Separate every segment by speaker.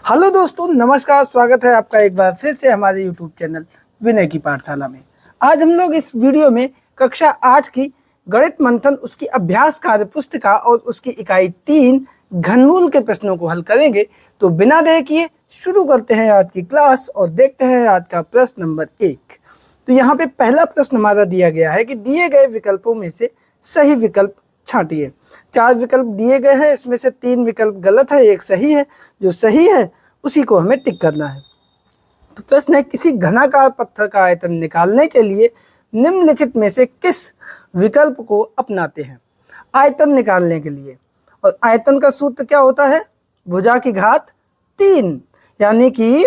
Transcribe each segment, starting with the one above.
Speaker 1: Hello दोस्तों, नमस्कार। स्वागत है आपका एक बार फिर से हमारे यूट्यूब चैनल विनय की पाठशाला में। आज हम लोग इस वीडियो में कक्षा 8 की गणित मंथन उसकी अभ्यास कार्य पुस्तिका और उसकी इकाई 3 घनमूल के प्रश्नों को हल करेंगे। तो बिना देर किए शुरू करते हैं आज की क्लास और देखते हैं आज का प्रश्न नंबर 1। तो यहाँ पे पहला प्रश्न हमारा दिया गया है कि दिए गए विकल्पों में से सही विकल्प छांटिए। 4 विकल्प दिए गए हैं, इसमें से 3 विकल्प गलत है, एक सही है। जो सही है उसी को हमें टिक करना है। तो प्रश्न है, किसी घनाकार पत्थर का आयतन निकालने के लिए निम्नलिखित में से किस विकल्प को अपनाते हैं। आयतन निकालने के लिए, और आयतन का सूत्र क्या होता है? भुजा की घात 3, यानी कि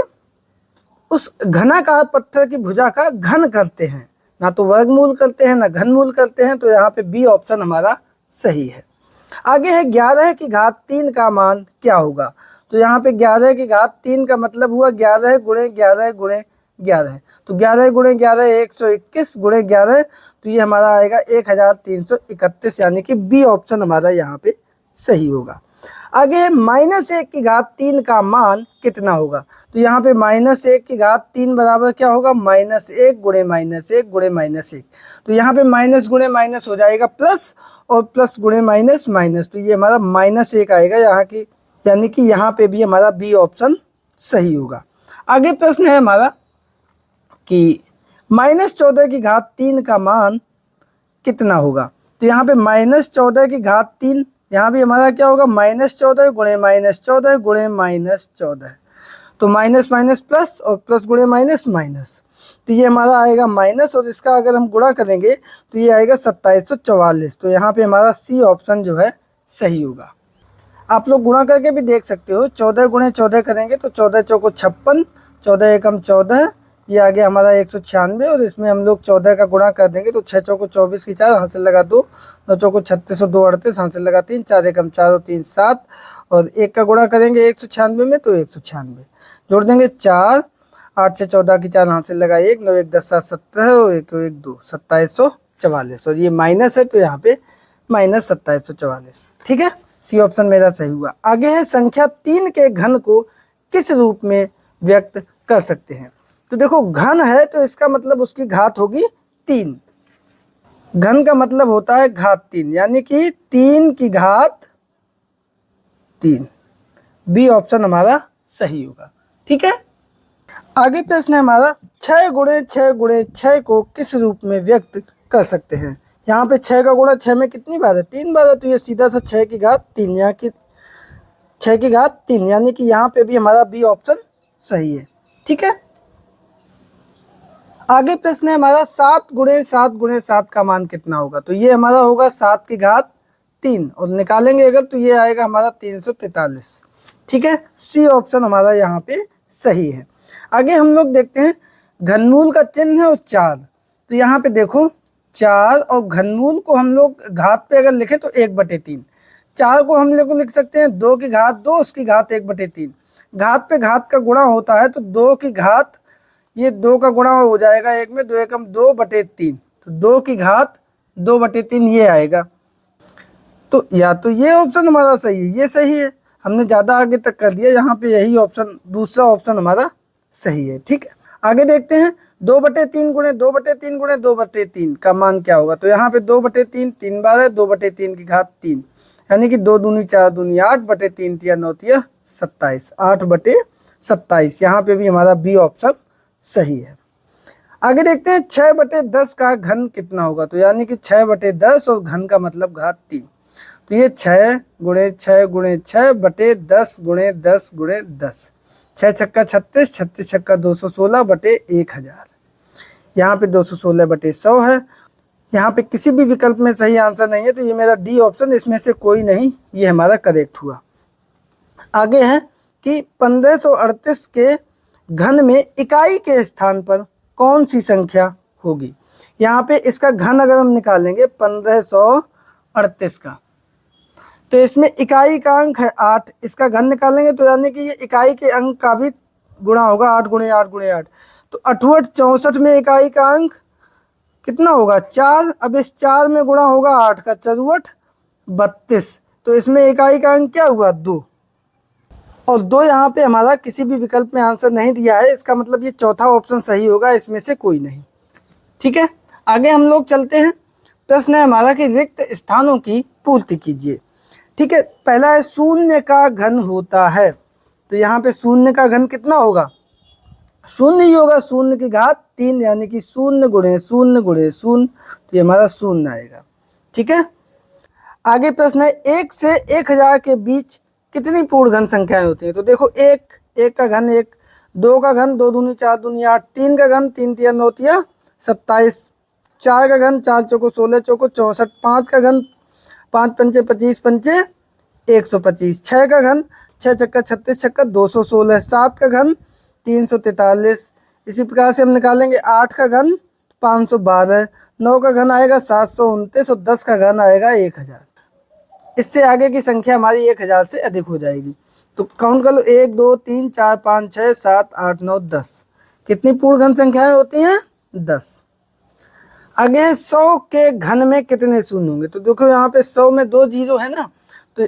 Speaker 1: उस घनाकार पत्थर की भुजा का घन करते हैं, ना तो वर्गमूल करते हैं ना घनमूल करते हैं। तो यहाँ पे बी ऑप्शन हमारा सही है। आगे है 11 की घात 3 का मान क्या होगा। तो यहाँ पे 11 की घात 3 का मतलब हुआ 11 गुणे 11 गुणे 11। तो 11 गुणे 11 121 गुणे 11, तो ये हमारा आएगा 1331, यानी कि बी ऑप्शन हमारा यहाँ पे सही होगा। आगे है -1 की घात 3 का मान कितना होगा। तो यहाँ पे -1 की घात 3 बराबर क्या होगा? -1 गुणे -1 गुणे -1। तो यहाँ पे माइनस गुणे माइनस हो जाएगा प्लस, और प्लस गुणे माइनस माइनस, तो ये हमारा -1 आएगा यहाँ की, यानी कि यहाँ पे भी हमारा बी ऑप्शन सही होगा। आगे प्रश्न है हमारा कि -14 की घात 3 का मान कितना होगा। तो यहाँ पे -14 की घात 3, यहाँ भी हमारा क्या होगा? -14 गुणे -14 गुणे -14। तो माइनस माइनस प्लस और प्लस गुणे माइनस माइनस, तो ये हमारा आएगा माइनस, और इसका अगर हम गुणा करेंगे तो ये आएगा 2744। तो यहाँ पे हमारा सी ऑप्शन जो है सही होगा। आप लोग गुणा करके भी देख सकते हो। 14 गुणे 14 करेंगे तो 14 चौको 56, 14 एकम 14, ये आ गया हमारा 196। और इसमें हम लोग 14 का गुणा कर देंगे तो 6 चौको 24 की 4, हाथ से लगा 2, 9 चौको 36 और 2 38, हाथ से लगा 3, 4 एकम 4 और 3 7, और 1 का गुणा करेंगे 196 में तो 196, जोड़ देंगे 4, 8 से 14 की 4, हाथ से लगा 1, 9 1 10 7 17 और 1 1 2 2744, और ये माइनस है तो यहाँ पे -2744। ठीक है, सी ऑप्शन मेरा सही हुआ। आगे है संख्या 3 के घन को किस रूप में व्यक्त कर सकते हैं। तो देखो, घन है तो इसका मतलब उसकी घात होगी 3। घन का मतलब होता है घात 3, यानी कि 3 की घात 3। बी ऑप्शन हमारा सही होगा। ठीक है, आगे प्रश्न है हमारा 6 गुणे 6 गुणे 6 को किस रूप में व्यक्त कर सकते हैं। यहाँ पे 6 का गुणा 6 में कितनी बार है? 3 बार है, तो ये सीधा सा 6 की घात 3, यहाँ की 6 की घात 3, यानी कि यहाँ पे भी हमारा बी ऑप्शन सही है। ठीक है, आगे प्रश्न है हमारा 7 गुणे 7 गुणे 7 का मान कितना होगा। तो ये हमारा होगा 7 की घात 3, और निकालेंगे अगर तो ये आएगा हमारा 343। ठीक है, सी ऑप्शन हमारा यहाँ पे सही है। आगे हम लोग देखते हैं घनमूल का चिन्ह है और 4। तो यहाँ पे देखो 4 और घनमूल को हम लोग घात पे अगर लिखे तो 1/3। 4 को हम लोग लिख सकते हैं 2 की घात 2, उसकी घात 1/3। घात पे घात का गुणा होता है तो 2 की घात, ये 2 का गुणा हो जाएगा 1 में, 2 एकम 2/3, तो 2 की घात 2/3 ये आएगा। तो या तो ये ऑप्शन हमारा सही है, ये सही है, हमने ज़्यादा आगे तक कर दिया, यहाँ पे यही ऑप्शन, दूसरा ऑप्शन हमारा सही है। ठीक है, आगे देखते हैं 2/3 गुणे 2/3 गुणे 2/3 का मान क्या होगा। तो यहाँ पे 2/3 3 बार है, 2/3 की घात 3, यानी कि 2 दूनी 4 दूनी 8/3 तिया 9 तिया 27, 8/27। यहाँ पे भी हमारा बी ऑप्शन सही है। आगे देखते हैं 6/10 का घन कितना होगा। तो यानी कि 6/10 और घन का मतलब घात 3, तो ये 6 गुणे 6 गुणे 6/10 गुणे 10 गुणे 10, 6 छक्का 36, 36 छक्का 216/1000। यहाँ पे 216/100 है। यहाँ पे किसी भी विकल्प में सही आंसर नहीं है, तो ये मेरा डी ऑप्शन, इसमें से कोई नहीं, ये हमारा करेक्ट हुआ। आगे है कि 1538 के घन में इकाई के स्थान पर कौन सी संख्या होगी। यहाँ पे इसका घन अगर हम निकालेंगे 1538 का, तो इसमें इकाई का अंक है 8, इसका घन निकालेंगे तो यानी कि ये इकाई के अंक का भी गुणा होगा, 8 गुणे 8 गुणे 8, तो 68 64 में इकाई का अंक कितना होगा? 4। अब इस 4 में गुणा होगा 8 का 4 32, तो इसमें इकाई का अंक क्या हुआ? 2। और 2 यहाँ पे हमारा किसी भी विकल्प में आंसर नहीं दिया है, इसका मतलब ये चौथा ऑप्शन सही होगा, इसमें से कोई नहीं। ठीक है, आगे हम लोग चलते हैं। प्रश्न है हमारा कि रिक्त स्थानों की पूर्ति कीजिए। ठीक है, पहला है शून्य का घन होता है, तो यहाँ पे शून्य का घन कितना होगा, शून्य ही होगा, शून्य की घात 3 यानी कि शून्य गुणे शून्य गुणे शून्य, तो ये हमारा शून्य आएगा। ठीक है, आगे प्रश्न है 1 से 1000 के बीच कितनी पूर्ण घन संख्याएं होती हैं। तो देखो, एक का घन 1, 2 का घन 2 दूनी 4 दूनी 8, 3 का घन 3 तिया 9 तिया 27, 4 का घन 4 चौको 16 चौको 64, 5 का घन 5 पंचे 25 पंचे 125, 6 का घन 6 चक्का 36 छक्का 216, 7 का घन 343। इसी प्रकार से हम निकालेंगे 8 का घन 512, 9 का घन आएगा 729 और 10 का घन आएगा 1000। इससे आगे की संख्या हमारी 1000 से अधिक हो जाएगी। तो काउंट कर लो, 1 2 3 4 5 6 7 8 9 10। कितनी पूर्ण घन संख्याएं होती हैं, 10। आगे 100 के घन में कितने शून्य होंगे। तो देखो यहाँ पे 100 में 2 जीरो है ना, तो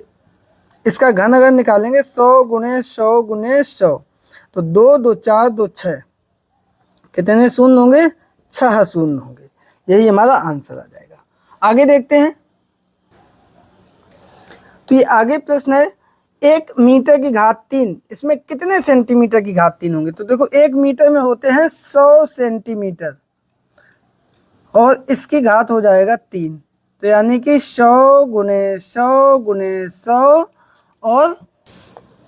Speaker 1: इसका घन अगर निकालेंगे 100 गुणे 100 गुणे 100, तो 2 2 4 2 6, कितने शून्य होंगे, 6 शून्य होंगे। यही हमारा आंसर आ जाएगा। आगे देखते हैं, तो ये आगे प्रश्न है 1 मीटर की घात 3, इसमें कितने सेंटीमीटर की घात 3 होंगे। तो देखो 1 मीटर में होते हैं 100 सेंटीमीटर और इसकी घात हो जाएगा 3, तो यानी कि 100 गुणे 100 गुणे 100 और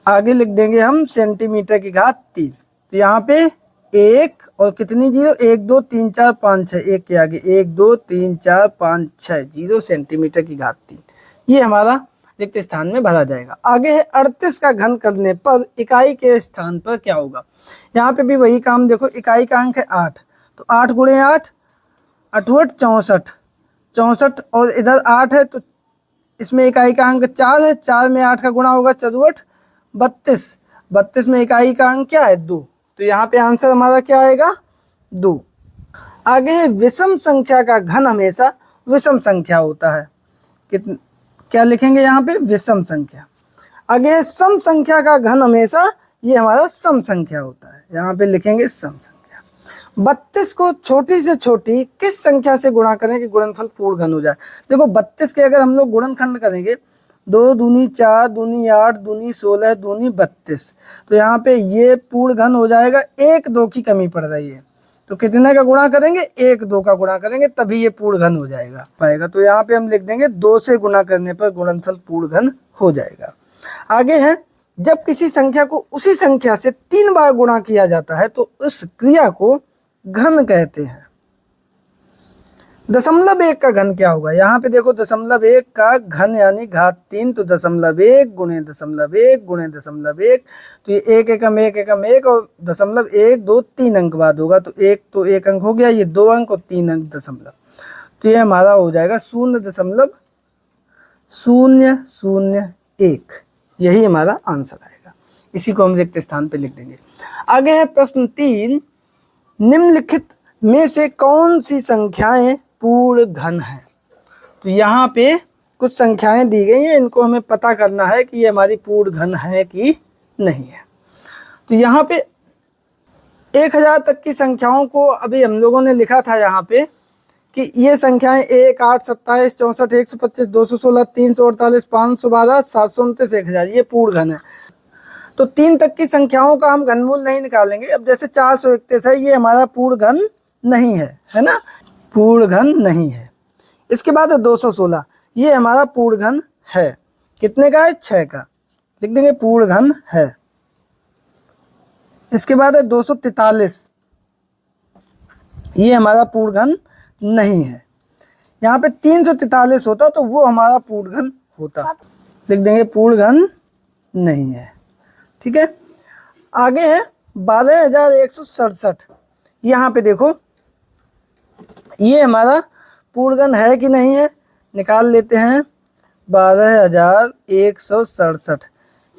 Speaker 1: आगे लिख देंगे हम सेंटीमीटर की घात 3। तो यहाँ पे 1 और कितनी जीरो, 1 2 3 4 5 6, 1 के आगे 1 2 3 4 5 6 जीरो सेंटीमीटर की घात 3, ये हमारा रिक्त स्थान में भरा जाएगा। आगे है 38 का घन करने पर इकाई के स्थान पर क्या होगा। यहाँ पे भी वही काम, देखो इकाई का अंक है 8, तो 8 गुणे 8 8 64, 64 और इधर 8 है, तो इसमें इकाई का अंक 4 है, 4 में 8 का गुणा होगा 4 32, 32 में इकाई का अंक क्या है, 2, तो यहाँ पे आंसर हमारा क्या आएगा, 2। आगे है विषम संख्या का घन हमेशा विषम संख्या होता है। क्या लिखेंगे यहाँ पे, विषम संख्या। आगे है सम संख्या का घन हमेशा, ये हमारा सम संख्या होता है, यहाँ पे लिखेंगे सम संख्या। 32 को छोटी से छोटी किस संख्या से गुणा करें कि गुणनफल पूर्ण घन हो जाए। देखो 32 के अगर हम लोग गुणनखंड करेंगे, 2 दूनी 4 दूनी 8 दूनी 16 दूनी 32, तो यहाँ पे ये पूर्ण घन हो जाएगा। 1 2 की कमी पड़ रही है, तो कितने का गुणा करेंगे, 1 2 का गुणा करेंगे, तभी ये पूर्ण घन हो जाएगा पाएगा। तो यहाँ पे हम लिख देंगे 2 से गुणा करने पर गुणनफल पूर्ण घन हो जाएगा। आगे है जब किसी संख्या को उसी संख्या से 3 बार गुणा किया जाता है तो उस क्रिया को घन कहते हैं। 0.1 का घन क्या होगा। यहाँ पे देखो 0.1 का घन यानी घात 3, तो 0.1 गुणे 0.1 गुणे 0.1, तो ये 1 एकम 1 एकम 1 और 0.1 2 3 अंक बाद होगा, तो 1 अंक हो गया, ये 2 अंक और 3 अंक दशमलव, तो ये हमारा हो जाएगा 0.001। यही हमारा आंसर आएगा। इसी को हम रिक्त स्थान पे लिख देंगे। आगे है प्रश्न 3, निम्नलिखित में से कौन सी संख्याएं पूर्ण घन है। तो यहाँ पे कुछ संख्याएं दी गई हैं, इनको हमें पता करना है कि ये हमारी पूर्ण घन है कि नहीं है। तो यहाँ पे 1000 तक की संख्याओं को अभी हम लोगों ने लिखा था यहाँ पे कि ये संख्याएं 1 8 27 64 125 216 348 512 729 1000 ये पूर्ण घन है। तो 3 तक की संख्याओं का हम घनमूल नहीं निकालेंगे। अब जैसे 431 है, ये हमारा पूर्ण घन नहीं है ना, पूर्ण घन नहीं है। इसके बाद है 216, ये हमारा पूर्ण घन है। कितने का है, 6 का, लिख देंगे पूर्ण घन है। इसके बाद है 243, ये हमारा पूर्ण घन नहीं है। यहाँ पे 343 होता तो वो हमारा पूर्ण घन होता, लिख देंगे पूर्ण घन नहीं है। ठीक है, आगे है 12167, यहाँ पे देखो ये हमारा पूर्ण घन है कि नहीं है, निकाल लेते हैं। 12167,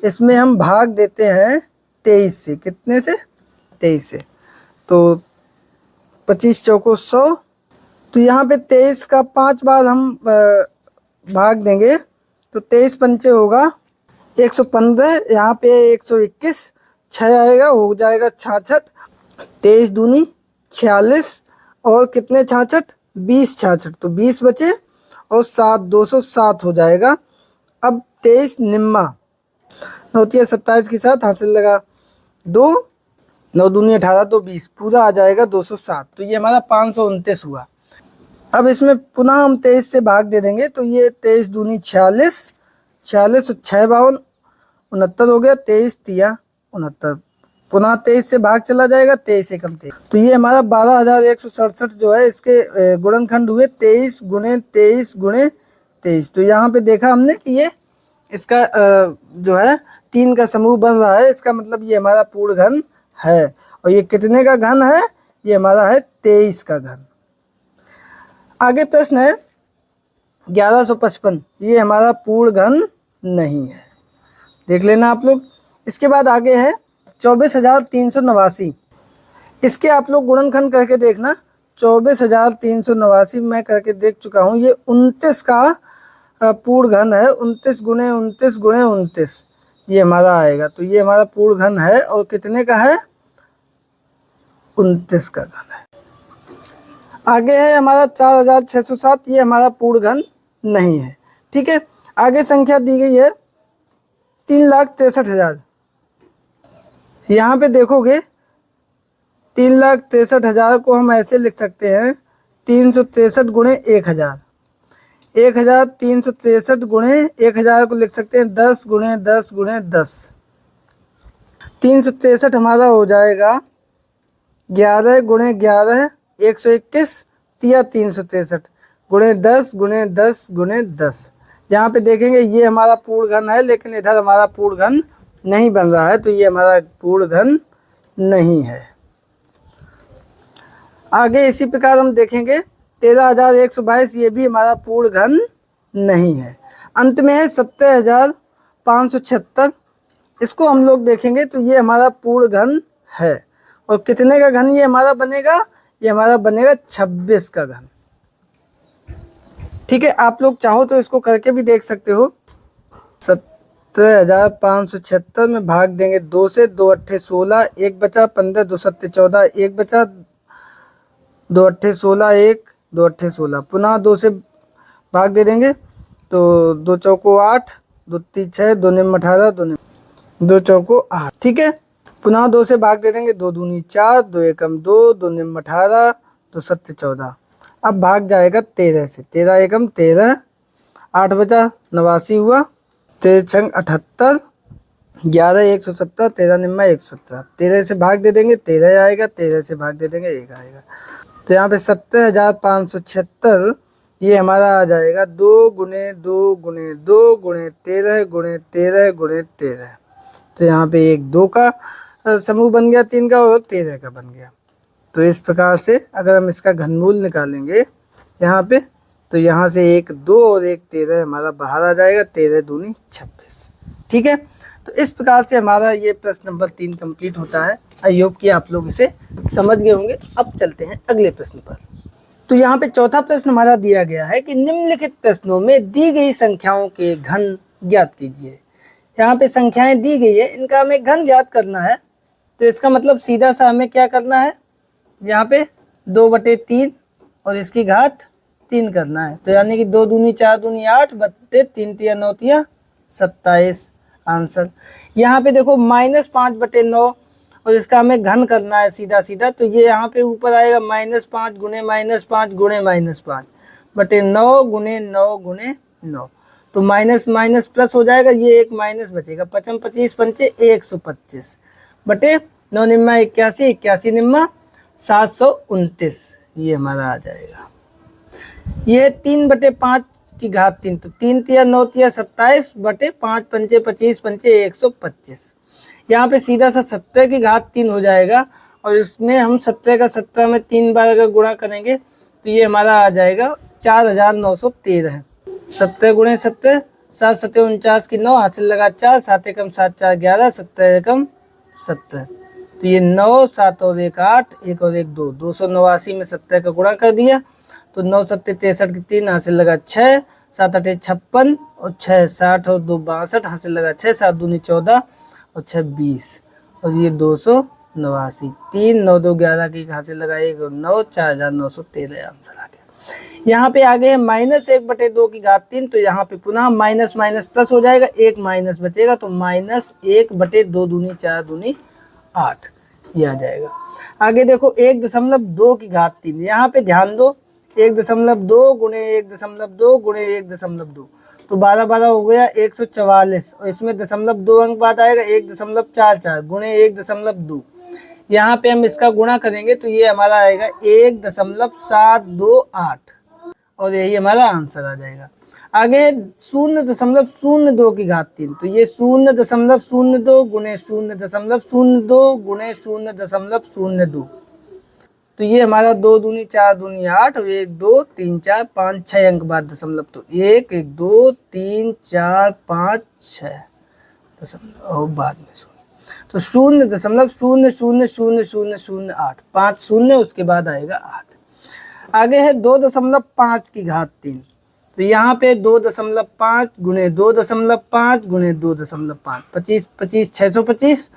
Speaker 1: इसमें हम भाग देते हैं 23 से, कितने से, 23 से, तो 25 चौको 100, तो यहाँ पे 23 का 5 बार हम भाग देंगे, तो 23 पंचे होगा 115, यहाँ पे 121, 6 आएगा, हो जाएगा 66, 23 दूनी 46, और कितने 66, 20 66, तो 20 बचे, और 7 207 हो जाएगा। अब 23 निम्मा, 27 के साथ हासिल लगा 2, 9 दूनी 18, 2 20, पूरा आ जाएगा 207। तो ये हमारा 529 हुआ। अब इसमें पुनः हम 23 से भाग दे देंगे, तो ये 23 दूनी 46, 46 और 6 52, 69 हो गया, 23 तिया 69, पुनः 23 से भाग चला जाएगा, 23 एकम 23, तो ये हमारा 12,167 जो है इसके गुणनखंड हुए 23 गुणे 23 गुणे 23। तो यहाँ पे देखा हमने कि ये इसका जो है 3 का समूह बन रहा है, इसका मतलब ये हमारा पूर्ण घन है। और ये कितने का घन है? ये हमारा है 23 का घन। आगे प्रश्न है 1155, ये हमारा पूर्ण घन नहीं है, देख लेना आप लोग। इसके बाद आगे है 24,389, इसके आप लोग गुणनखंड करके देखना। 24,389 मैं करके देख चुका हूँ, ये 29 का पूर्ण घन है, 29 गुणे 29 गुणे 29 ये हमारा आएगा। तो ये हमारा पूर्ण घन है, और कितने का है? 29 का घन है। आगे है हमारा 4,607, ये हमारा पूर्ण घन नहीं है। ठीक है, आगे संख्या दी गई है 3,63,000। यहाँ पे देखोगे 3,63,000 को हम ऐसे लिख सकते हैं 363 गुणे 1,000, 1,363 गुणे 1,000 को लिख सकते हैं 10 गुणे 10 गुणे 10। 363 हमारा हो जाएगा 11 गुणे 11 121 तिया 363 गुणे 10 गुणे 10 गुणे 10। यहाँ पे देखेंगे ये हमारा पूर्ण घन है, लेकिन इधर हमारा पूर्ण घन नहीं बन रहा है, तो ये हमारा पूर्ण घन नहीं है। आगे इसी प्रकार हम देखेंगे 13,122, ये भी हमारा पूर्ण घन नहीं है। अंत में है 70,576, इसको हम लोग देखेंगे तो ये हमारा पूर्ण घन है। और कितने का घन ये हमारा बनेगा? ये हमारा बनेगा 26 का घन। ठीक है, आप लोग चाहो तो इसको करके भी देख सकते हो। 70,576 में भाग देंगे 2 से, 2 अट्ठे 16, 1 बचा, 15 2 सत्ते 14, 1 बचा, 2 अट्ठे 16, 1 2 अट्ठे 16, पुनः 2 से भाग दे देंगे तो 2 चौको 8, 2 तीन 6, 2 निम 18, 2 चौको 8। ठीक है, पुनः 2 से भाग दे देंगे, 2 दूनी 4, 2 एकम 2, 2 निम 18, 2 सत्ते 14। अब भाग जाएगा 13 से, 13 एकम 13, 8 बचा 89 हुआ, 13 छंग 78, 11 170, 13 निम्मा 117। 13 से भाग दे देंगे 13 आएगा, 13 से भाग दे देंगे 1 आएगा। तो यहाँ पे 70,576 ये हमारा आ जाएगा 2 गुणे 2 गुणे 2 गुणे 13 गुणे 13 गुणे 13। तो यहाँ पे एक 2 का समूह बन गया, 3 का, और 13 का बन गया। तो इस प्रकार से अगर हम इसका घनमूल निकालेंगे यहाँ पे, तो यहाँ से एक 2 और एक 13 हमारा बाहर आ जाएगा, 13 दूनी 26। ठीक है, तो इस प्रकार से हमारा ये प्रश्न नंबर 3 कंप्लीट होता है। आई होप कि आप लोग इसे समझ गए होंगे। अब चलते हैं अगले प्रश्न पर। तो यहाँ पे चौथा प्रश्न हमारा दिया गया है कि निम्नलिखित प्रश्नों में दी गई संख्याओं के घन ज्ञात कीजिए। यहाँ पे संख्याएं दी गई है, इनका हमें घन ज्ञात करना है। तो इसका मतलब सीधा सा हमें क्या करना है, यहाँ पे 2/3 और इसकी घात 3 करना है। तो यानी कि 2 दूनी 4 दूनी 8 बट्टे 3 तिया 9 तिया 27 आंसर। यहाँ पे देखो -5/9 और इसका हमें घन करना है सीधा सीधा। तो ये यहाँ पे ऊपर आएगा -5 गुणे -5 गुणे -5 बटे 9 गुणे 9 गुणे 9। तो माइनस माइनस प्लस हो जाएगा, ये एक माइनस बचेगा, 55 25 पंचे 125 बटे 9 निम्मा 81, 81 निम्मा 729, ये हमारा आ जाएगा। ये 3/5 की घात 3, तो 3 तिया 9 तिया 27 बटे 5 पंचे 25 पंचे 125। यहाँ पे सीधा सा 70 की घात 3 हो जाएगा, और इसमें हम 70 का 70 में 3 बार अगर गुणा करेंगे तो ये हमारा आ जाएगा 4,913। 70 गुणे 70, 7 7 49 की 9, हासिल लगा 4, 7 एकम 7 4 11, 70 एकम 70। तो ये 9 7 और 1 8, 1 और 1 2, 289 में 70 का गुणा कर दिया, तो 9 7 63 की 3, हासिल लगा 6, 7 8 56 और 6 60 और 2 62 हासिल लगा 6 7 दूनी 14 और 6 20 और ये 289 3 9 2 11 की हासिल लगा 1 और 9 4913 आंसर आ गया। यहाँ पे आगे है -1/2 की घात 3, तो यहाँ पे पुनः माइनस माइनस प्लस हो जाएगा, एक माइनस बचेगा तो -1/2 दूनी 4 दूनी 8 ये आ जाएगा। आगे देखो 1.2 की घात 3, यहाँ पे ध्यान दो 1.2 गुणे 1.2 गुणे 1.2 तो 12 12 हो गया 144 और इसमें 0.2 अंक बाद आएगा 1.44 गुणे 1.2। यहाँ पे हम इसका गुणा करेंगे तो ये हमारा आएगा 1.728 और यही हमारा आंसर आ जाएगा। आगे 0.02 की घात 3, तो ये 0.02 गुणे 0.02 गुणे 0.02 तो ये हमारा 2 दूनी 4 दूनी 8 और 1 2 3 4 5 6 अंक बाद दशमलव, तो 1 1 2 3 4 5 6 दशमलव और बाद में 0 तो 0.000008 5 शून्य उसके बाद आएगा 8। आगे है 2.5 की घात 3, तो यहाँ पे 2.5 गुणे 2.5 गुणे 2.5 25 25 625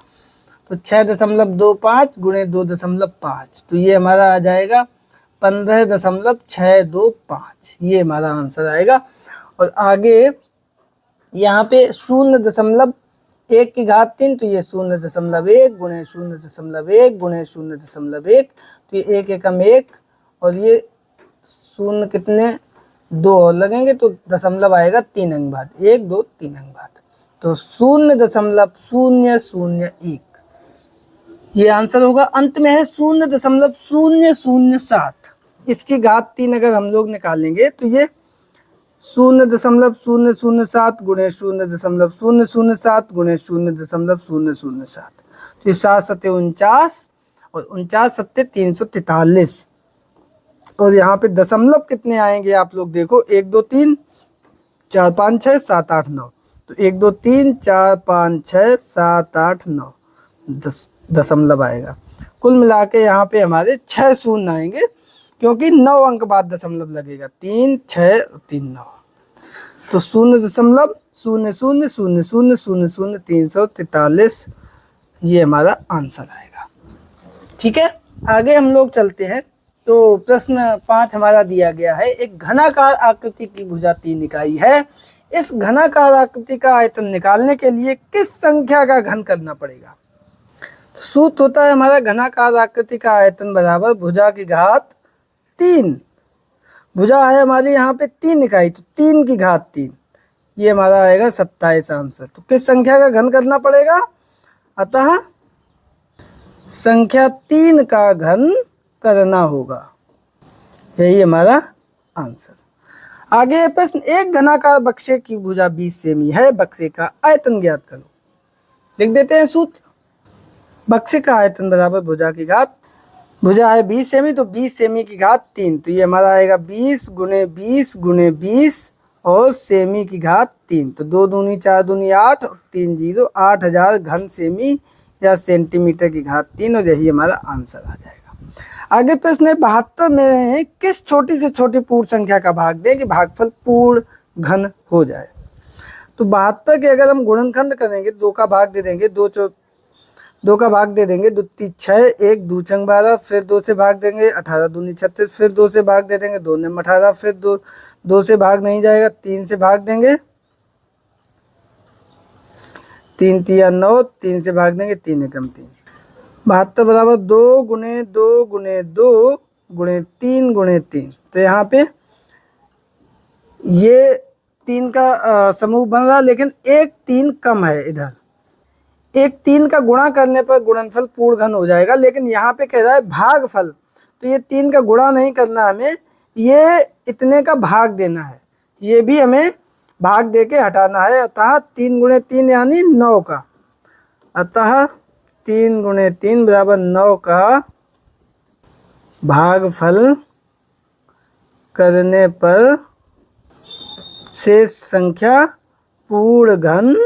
Speaker 1: तो 6.25 गुणे 2.5 तो ये हमारा आ जाएगा 15.625 ये हमारा आंसर आएगा। और आगे यहाँ पे 0.1 की घात 3, तो ये 0.1 गुणे 0.1 गुणे 0.1 तो ये 1 एकम 1 और ये 0 कितने 2 और लगेंगे तो दशमलव आएगा 3 अंक बाद 1 2 3 अंक बाद तो 0.001 ये आंसर होगा। अंत में है 0.007, इसकी घात 3 अगर हम लोग निकालेंगे तो ये 0.007 गुणे 0.007 गुणे 0.007 तो ये 7 7 49 और 49 7 343 और यहाँ पे दशमलव कितने आएंगे आप लोग देखो 1 2 3 4 5 6 7 8 9 तो 1 2 3 4 5 6 7 8 9 दशमलव आएगा। कुल मिला के यहाँ पे हमारे 6 शून्य आएंगे क्योंकि 9 अंक बाद दशमलव लगेगा 3 6 3 9 तो 0.000000343 ये हमारा आंसर आएगा। ठीक है, आगे हम लोग चलते हैं। तो प्रश्न 5 हमारा दिया गया है, एक घनाकार आकृति की भुजा 3 इकाई है, इस घनाकार आकृति का आयतन निकालने के लिए किस संख्या का घन करना पड़ेगा। सूत्र होता है हमारा घनाकार आकृति का आयतन बराबर भुजा की घात 3। भुजा है हमारी यहाँ पे 3 इकाई तो 3 की घात 3 ये हमारा आएगा 27 आंसर। तो किस संख्या का घन करना पड़ेगा, अतः संख्या 3 का घन करना होगा, यही हमारा आंसर। आगे प्रश्न, एक घनाकार बक्से की भुजा 20 सेमी है, बक्से का आयतन ज्ञात करो। लिख देते हैं सूत्र, बक्से का आयतन बराबर भुजा की घात, भुजा है 20 सेमी तो 20 सेमी की घात 3 तो ये हमारा आएगा 20 गुणे 20 गुणे 20 और सेमी की घात 3 तो 2 दूनी 4 दूनी 8 और 3 0 8000 घन सेमी या सेंटीमीटर की घात 3 और यही हमारा आंसर आ जाएगा। आगे प्रश्न है 72 में किस छोटी से छोटी पूर्ण संख्या का भाग दे कि भागफल पूर्ण घन हो जाए। तो 72 के अगर हम गुणनखंड करेंगे 2 का भाग दे देंगे 2 का भाग दे देंगे 2 3 6 1 2 छंग 12 फिर 2 से भाग देंगे 18 दूनी 36 फिर 2 से भाग दे देंगे 2 ने 18 फिर 2 से भाग नहीं जाएगा 3 से भाग देंगे 3 3 9 3 से भाग देंगे 3 एकम 3 72 बराबर 2 गुणे 2 गुणे 2 गुणे 3 गुणे 3 तो यहाँ पे ये 3 का समूह बन रहा लेकिन एक 3 कम है, इधर एक 3 का गुणा करने पर गुणनफल पूर्ण घन हो जाएगा, लेकिन यहाँ पे कह रहा है भागफल तो ये 3 का गुणा नहीं करना हमें, ये इतने का भाग देना है, ये भी हमें भाग दे के हटाना है। अतः 3 गुणे 3 यानी 9 का, अतः 3 गुणे 3 बराबर 9 का भागफल करने पर शेष संख्या पूर्ण घन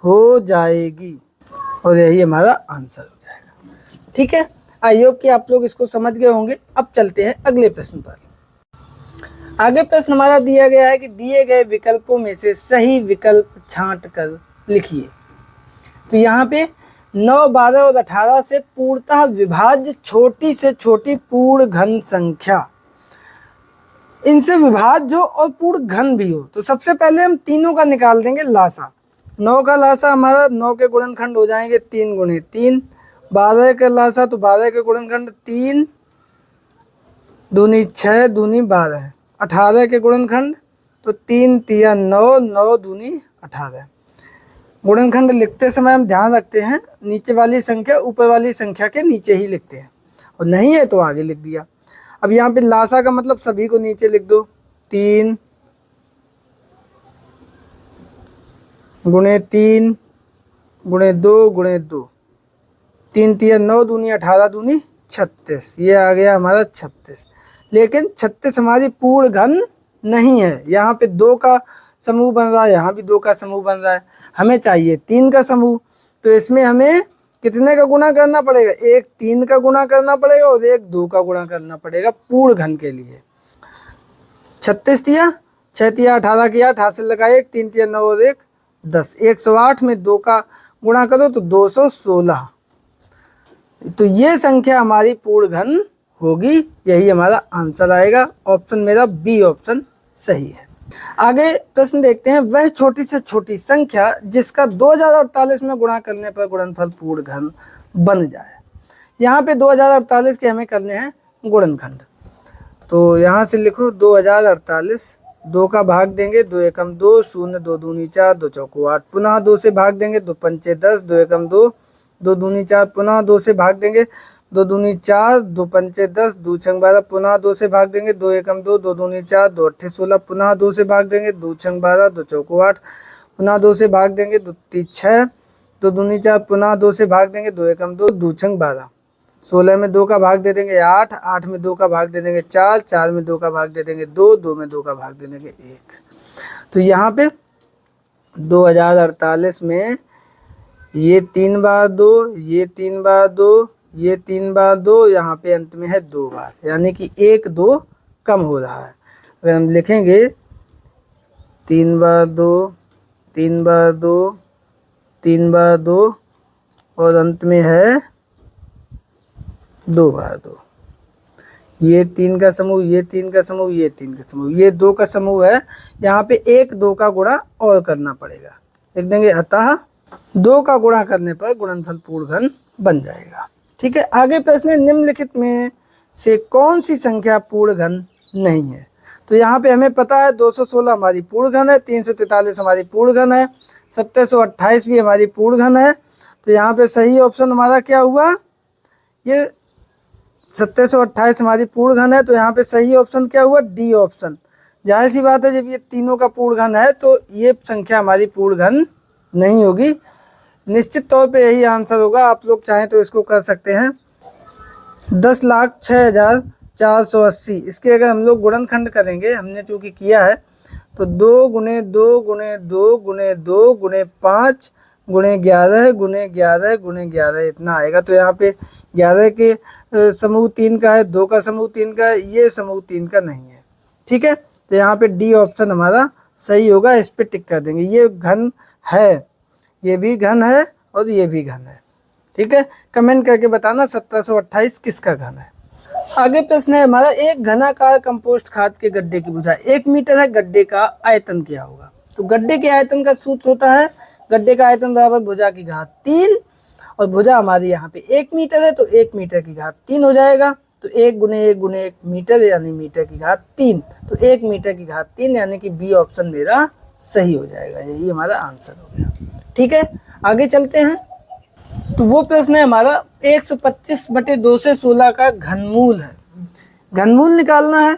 Speaker 1: हो जाएगी और यही हमारा आंसर हो जाएगा। ठीक है, आई होप कि आप लोग इसको समझ गए होंगे। अब चलते हैं अगले प्रश्न पर। आगे प्रश्न हमारा दिया गया है कि दिए गए विकल्पों में से सही विकल्प छांट कर लिखिए। तो यहाँ पे 9, 12 और 18 से पूर्णतः विभाज्य छोटी से छोटी पूर्ण घन संख्या, इनसे विभाज्य हो और पूर्ण घन भी हो। तो सबसे पहले हम तीनों का निकाल देंगे लासा। 9 का लासा हमारा 9 के गुणनखंड हो जाएंगे 3 गुणे 3। 12 का लासा तो 12 के गुणनखंड 3 दूनी 6 दूनी 12। 18 के गुणनखंड तो 3 तिया 9, 9 दूनी 18। गुणनखंड लिखते समय हम ध्यान रखते हैं नीचे वाली संख्या ऊपर वाली संख्या के नीचे ही लिखते हैं, और नहीं है तो आगे लिख दिया। अब यहाँ पे लासा का मतलब सभी को नीचे लिख दो। 3 गुणे 3 गुणे 2 गुणे 2। 3 तिया 9 दूनी 18 दूनी 36। ये आ गया हमारा 36। लेकिन 36 हमारी पूर्ण घन नहीं है। यहाँ पे 2 का समूह बन रहा है, यहाँ भी 2 का समूह बन रहा है। हमें चाहिए 3 का समूह। तो इसमें हमें कितने का गुणा करना पड़ेगा? एक 3 का गुणा करना पड़ेगा और एक 2 का गुणा करना पड़ेगा पूर्ण घन के लिए। 36 तिया 6 तिया 18 किया, 8 से लगाए 1, 3 तिया 9 और 1 10। 108 में 2 का गुणा करो तो 216। तो ये संख्या हमारी पूर्ण घन होगी, यही हमारा आंसर आएगा। ऑप्शन मेरा बी ऑप्शन सही है। आगे प्रश्न देखते हैं, वह छोटी से छोटी संख्या जिसका 2048 में गुणा करने पर गुणनफल पूर्ण घन बन जाए। यहाँ पे 2048 के हमें करने हैं गुणनखंड। तो यहाँ से लिखो 2048, 2 का भाग देंगे, 2 एकम 2, 0 2 दूनी 4, 2 चौको 8, पुनः 2 से भाग देंगे, 2 पंचे 10, 2 एकम 2, 2 दूनी 4, पुनः 2 से भाग देंगे, 2 दूनी 4, 2 पंचे 10, 2 छंग 12, पुनः 2 से भाग देंगे, 2 एकम 2, 2 दूनी 4, 2 अट्ठे 16, पुनः 2 से भाग देंगे, 2 छंग 12, 2 चौको 8, पुनः 2 से भाग देंगे, 2 ती 6, 2 दूनी 4, पुनः 2 से भाग देंगे, 2 एकम 2, 2 छंग 12, 16 में 2 का भाग दे देंगे 8, 8 में 2 का भाग दे देंगे 4, 4 में 2 का भाग दे देंगे 2, 2 में 2 का भाग दे देंगे 1। तो यहाँ पे 2048 में ये 3 बार 2, ये 3 बार 2, ये 3 बार 2, यहाँ पे अंत में है 2 बार, यानी कि 1 2 कम हो रहा है। अगर हम लिखेंगे 3 बार 2, 3 बार 2, 3 बार 2 और अंत में है 2 बार 2। ये 3 का समूह, ये 3 का समूह, ये 3 का समूह, ये 2 का समूह है। यहाँ पे 1 2 का गुणा और करना पड़ेगा, लिख देंगे अतः 2 का गुणा करने पर गुणनफल पूर्ण घन बन जाएगा। ठीक है। आगे प्रश्न है, निम्नलिखित में से कौन सी संख्या पूर्ण घन नहीं है? तो यहाँ पे हमें पता है 216 हमारी पूर्ण घन है, 343 हमारी पूर्ण घन है, 2728 भी हमारी पूर्ण घन है। तो यहाँ पे सही ऑप्शन हमारा क्या हुआ? ये 2728 हमारी पूर्ण घन है, तो यहाँ पे सही ऑप्शन क्या हुआ? D option. जाहिर सी बात है जब ये तीनों का पूर्ण घन है तो ये संख्या हमारी पूर्ण घन नहीं होगी। निश्चित तौर पे यही आंसर होगा। आप लोग चाहें तो इसको कर सकते हैं 10,06,480। इसके अगर हम लोग गुणनखंड करेंगे, हमने चूँकि किया है, तो 2 गुणे 2 गुणे 2 गुणे 2 गुणे 5 गुणे 11 गुणे 11 गुणे 11 इतना आएगा। तो यहाँ पे 11 के समूह 3 का है, 2 का समूह 3 का है, ये समूह 3 का नहीं है। ठीक है। तो यहाँ पे डी ऑप्शन हमारा सही होगा, इस पे टिक कर देंगे। ये घन है, ये भी घन है और ये भी घन है। ठीक है। कमेंट करके बताना 1728 किसका घन है। आगे प्रश्न है हमारा, एक घनाकार कंपोस्ट खाद के गड्ढे की भुजा 1 मीटर है, गड्ढे का आयतन क्या होगा? तो गड्ढे के आयतन का सूत्र होता है गड्ढे का आयतन बराबर भुजा की घात 3, और भुजा हमारी यहाँ पे 1 मीटर है तो 1 मीटर की घात 3 हो जाएगा। तो 1 गुणे 1 गुणे 1 मीटर यानी मीटर की घात 3, तो 1 मीटर की घात 3 यानी कि बी ऑप्शन मेरा सही हो जाएगा। यही हमारा आंसर हो गया। ठीक है। आगे चलते हैं। तो वो प्रश्न है हमारा 125/2 से 16 का घनमूल है। घनमूल निकालना है।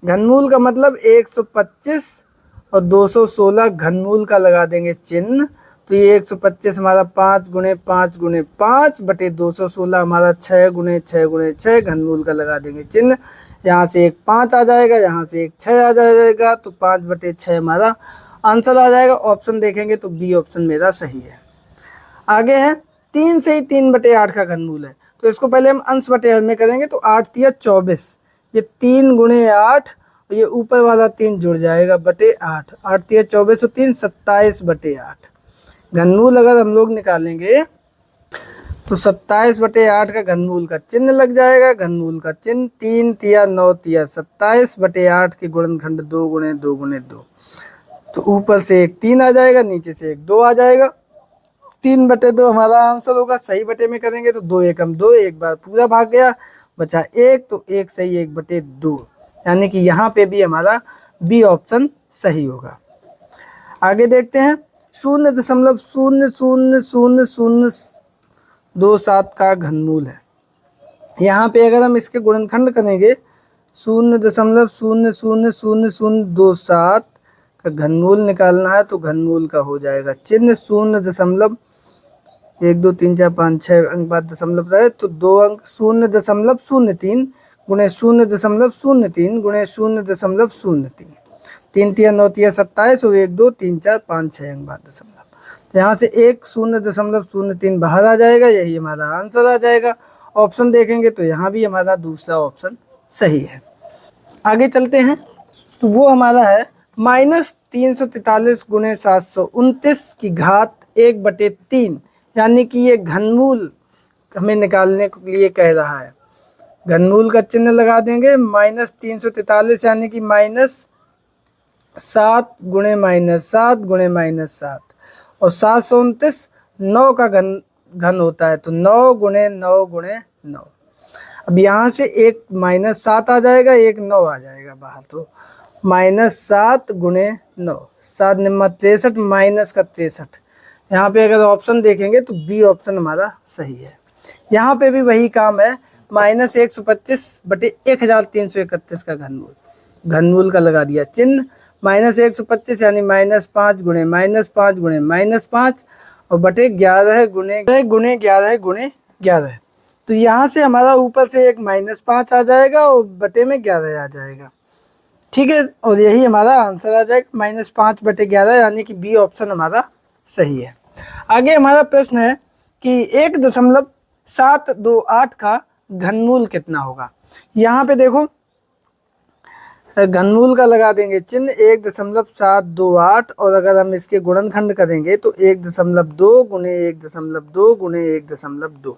Speaker 1: घनमूल का मतलब 125 और 216 घनमूल का लगा देंगे चिन्ह। तो ये 125 हमारा 5 गुणे 5 गुणे 5 बटे 216 हमारा 6 गुणे 6 गुणे 6 घनमूल का लगा देंगे चिन्ह। यहाँ से एक 5 आ जाएगा, यहाँ से एक 6 आ जाएगा, तो 5/6 हमारा आंसर आ जाएगा। ऑप्शन देखेंगे तो बी ऑप्शन मेरा सही है। आगे है 3 से ही 3/8 का घनमूल है। तो इसको पहले हम अंश बटे हर में करेंगे, तो 8 तिया 24, ये 3 गुणे 8 और ये ऊपर वाला 3 जुड़ जाएगा बटे 8, 8 तिया 24 और 3 27 बटे 8। घनमूल अगर हम लोग निकालेंगे तो 27 बटे 8 का घनमूल का चिन्ह लग जाएगा। घनमूल का चिन्ह 3 तिया 9 तिया 27 बटे 8 के गुणनखंड 2 गुणे 2 गुणे 2। तो ऊपर से एक 3 आ जाएगा, नीचे से एक 2 आ जाएगा। 3 बटे 2 हमारा आंसर होगा। सही बटे में करेंगे तो 2 एकम 2, एक बार पूरा भाग गया, बचा 1, तो 1 सही 1 बटे 2, यानी कि यहाँ पे भी हमारा बी ऑप्शन सही होगा। आगे देखते हैं 0.000027 का घनमूल है। यहाँ पे अगर हम इसके गुणनखंड करेंगे 0.000027 का घनमूल निकालना है तो घनमूल का हो जाएगा चिन्ह 0.1 2 3 4 5 6 अंक बाद दशमलव रहे तो 2 अंक 0.03 गुणे 0.03 गुणे 0.03, 3 तिया 9 तिया 27 और 1 2 3 4 5 6 अंक बाद दशमलव। तो यहाँ से 1.003 बाहर आ जाएगा, यही हमारा आंसर आ जाएगा। ऑप्शन देखेंगे तो यहाँ भी हमारा दूसरा ऑप्शन सही है। आगे चलते हैं तो वो हमारा है -343 गुणे 729 की घात 1/3, यानी कि ये घनमूल हमें निकालने के लिए कह रहा है। घनमूल का चिन्ह लगा देंगे -343 यानी कि -7 गुणे -7 गुणे -7 और 729 9 का घन होता है तो 9 गुणे 9 गुणे 9। अब यहाँ से एक -7 आ जाएगा, एक 9 आ जाएगा बाहर, तो -7 गुणे 9, 7 निम्मा 63 माइनस का 63। यहाँ पे अगर ऑप्शन देखेंगे तो बी ऑप्शन हमारा सही है। यहाँ पे भी वही काम है, -125 बटे 1331 का घनमूल। घनमूल का लगा दिया चिन्ह -125 यानी -5 गुणे -5 गुणे -5 और बटे 11 गुणे 11। तो यहाँ से हमारा ऊपर से एक -5 आ जाएगा और बटे में 11 आ जाएगा, ठीक है, और यही हमारा आंसर आ जाएगा -5 बटे 11, यानी कि बी ऑप्शन हमारा सही है। आगे हमारा प्रश्न है कि 1.728 का घनमूल कितना होगा। यहाँ पे देखो घनमूल का लगा देंगे चिन्ह 1.728 और अगर हम इसके गुणनखंड करेंगे तो 1.2 गुणे 1.2 गुणे 1.2,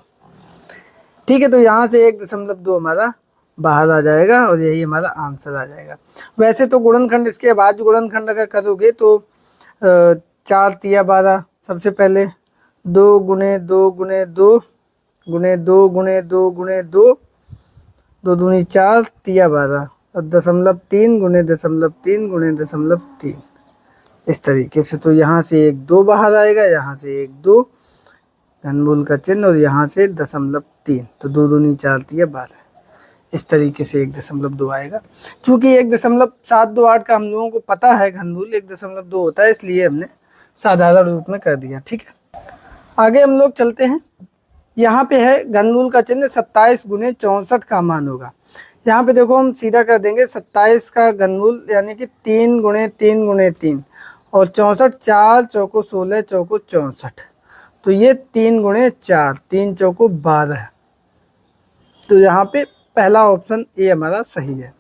Speaker 1: ठीक है। तो यहाँ से 1.2 हमारा बाहर आ जाएगा और यही हमारा आंसर आ जाएगा। वैसे तो गुणनखंड इसके बाद गुणनखंड अगर करोगे तो 4 तिया 12, सबसे पहले 2 गुणे 2 गुणे 2 गुणे 2 गुणे 2 गुणे 2, 2 दूनी 4 तिया 12 और 0.3 गुणे 0.3 गुणे 0.3, इस तरीके से। तो यहाँ से एक 2 बाहर आएगा, यहाँ से एक 2 घनमूल का चिन्ह और यहाँ से 0.3, तो 2 दूनी 4 तिया 12, इस तरीके से 1.2 आएगा। चूँकि 1.728 का हम लोगों को पता है घनमूल 1.2 होता है, इसलिए हमने साधारण रूप में कर दिया, ठीक है। आगे हम लोग चलते हैं। यहाँ पे है घनमूल का चिन्ह 27 गुणे 64 का मान होगा। यहाँ पे देखो हम सीधा कर देंगे 27 का घनमूल यानी कि 3 गुणे 3 गुणे 3 और 64, 4 चौको 16 चौको 64, तो ये 3 गुणे 4, 3 चौको 12, तो यहाँ पे पहला ऑप्शन ए हमारा सही है।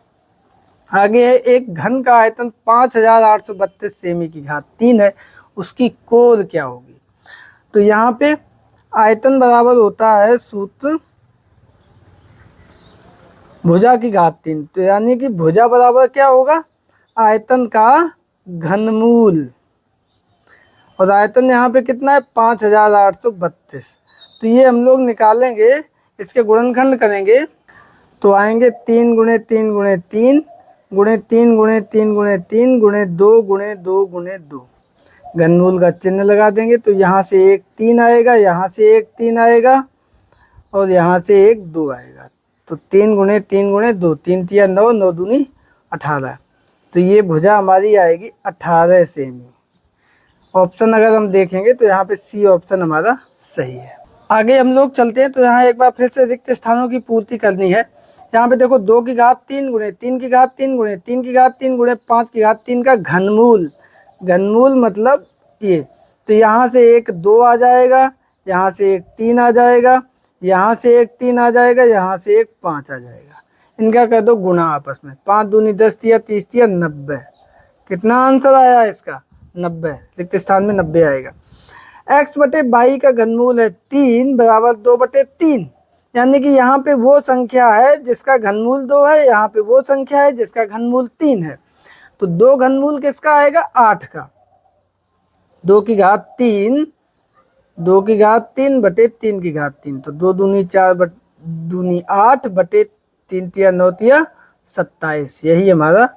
Speaker 1: आगे है एक घन का आयतन 5832 सेमी की घात 3 है, उसकी कोर क्या होगी। तो यहाँ पे आयतन बराबर होता है सूत्र भुजा की घात 3, तो यानी कि भुजा बराबर क्या होगा, आयतन का घनमूल, और आयतन यहाँ पे कितना है 5832। तो ये हम लोग निकालेंगे, इसके गुणनखंड करेंगे तो आएंगे 3 गुणे 3 गुणे 3 गुणे 3 गुणे 3 गुणे 3 गुणे 2 गुणे 2 गुणे 2, घनमूल का चिन्ह लगा देंगे तो यहाँ से एक 3 आएगा, यहाँ से एक 3 आएगा और यहाँ से एक 2 आएगा, तो 3 गुणे 3 गुणे 2, 3 तिया 9, 9 दूनी 18, तो ये भुजा हमारी आएगी 18 सेमी। ऑप्शन अगर हम देखेंगे तो यहाँ पे सी ऑप्शन हमारा सही है। आगे हम लोग चलते हैं तो यहाँ एक बार फिर से रिक्त स्थानों की पूर्ति करनी है। यहाँ पे देखो 2 की घात 3 गुणे 3 की घात 3 गुणे 3 की घात 3 गुणे 5 की घात 3 का घनमूल, घनमूल मतलब ये, तो यहाँ से एक 2 आ जाएगा, यहाँ से एक 3 आ जाएगा, यहाँ से एक 3 आ जाएगा, यहाँ से एक 5 आ जाएगा, इनका कर दो गुणा आपस में। 5 दूनी 10 तिया 30 तिया 90। कितना आंसर आया इसका? 90। रिक्त स्थान में 90 आएगा। x बटे बाई का घनमूल है 3 बराबर 2/3। यानी कि यहाँ पे वो संख्या है जिसका घनमूल 2 है, यहाँ पे वो संख्या है जिसका घनमूल 3 है। तो 2 घनमूल किसका आएगा? 8 का। 2 की घात 3, 2 की घात 3 बटे 3 की घात 3। तो 2 दूनी 4 दूनी 8 बटे 3 तिया 9 तिया 27। यही हमारा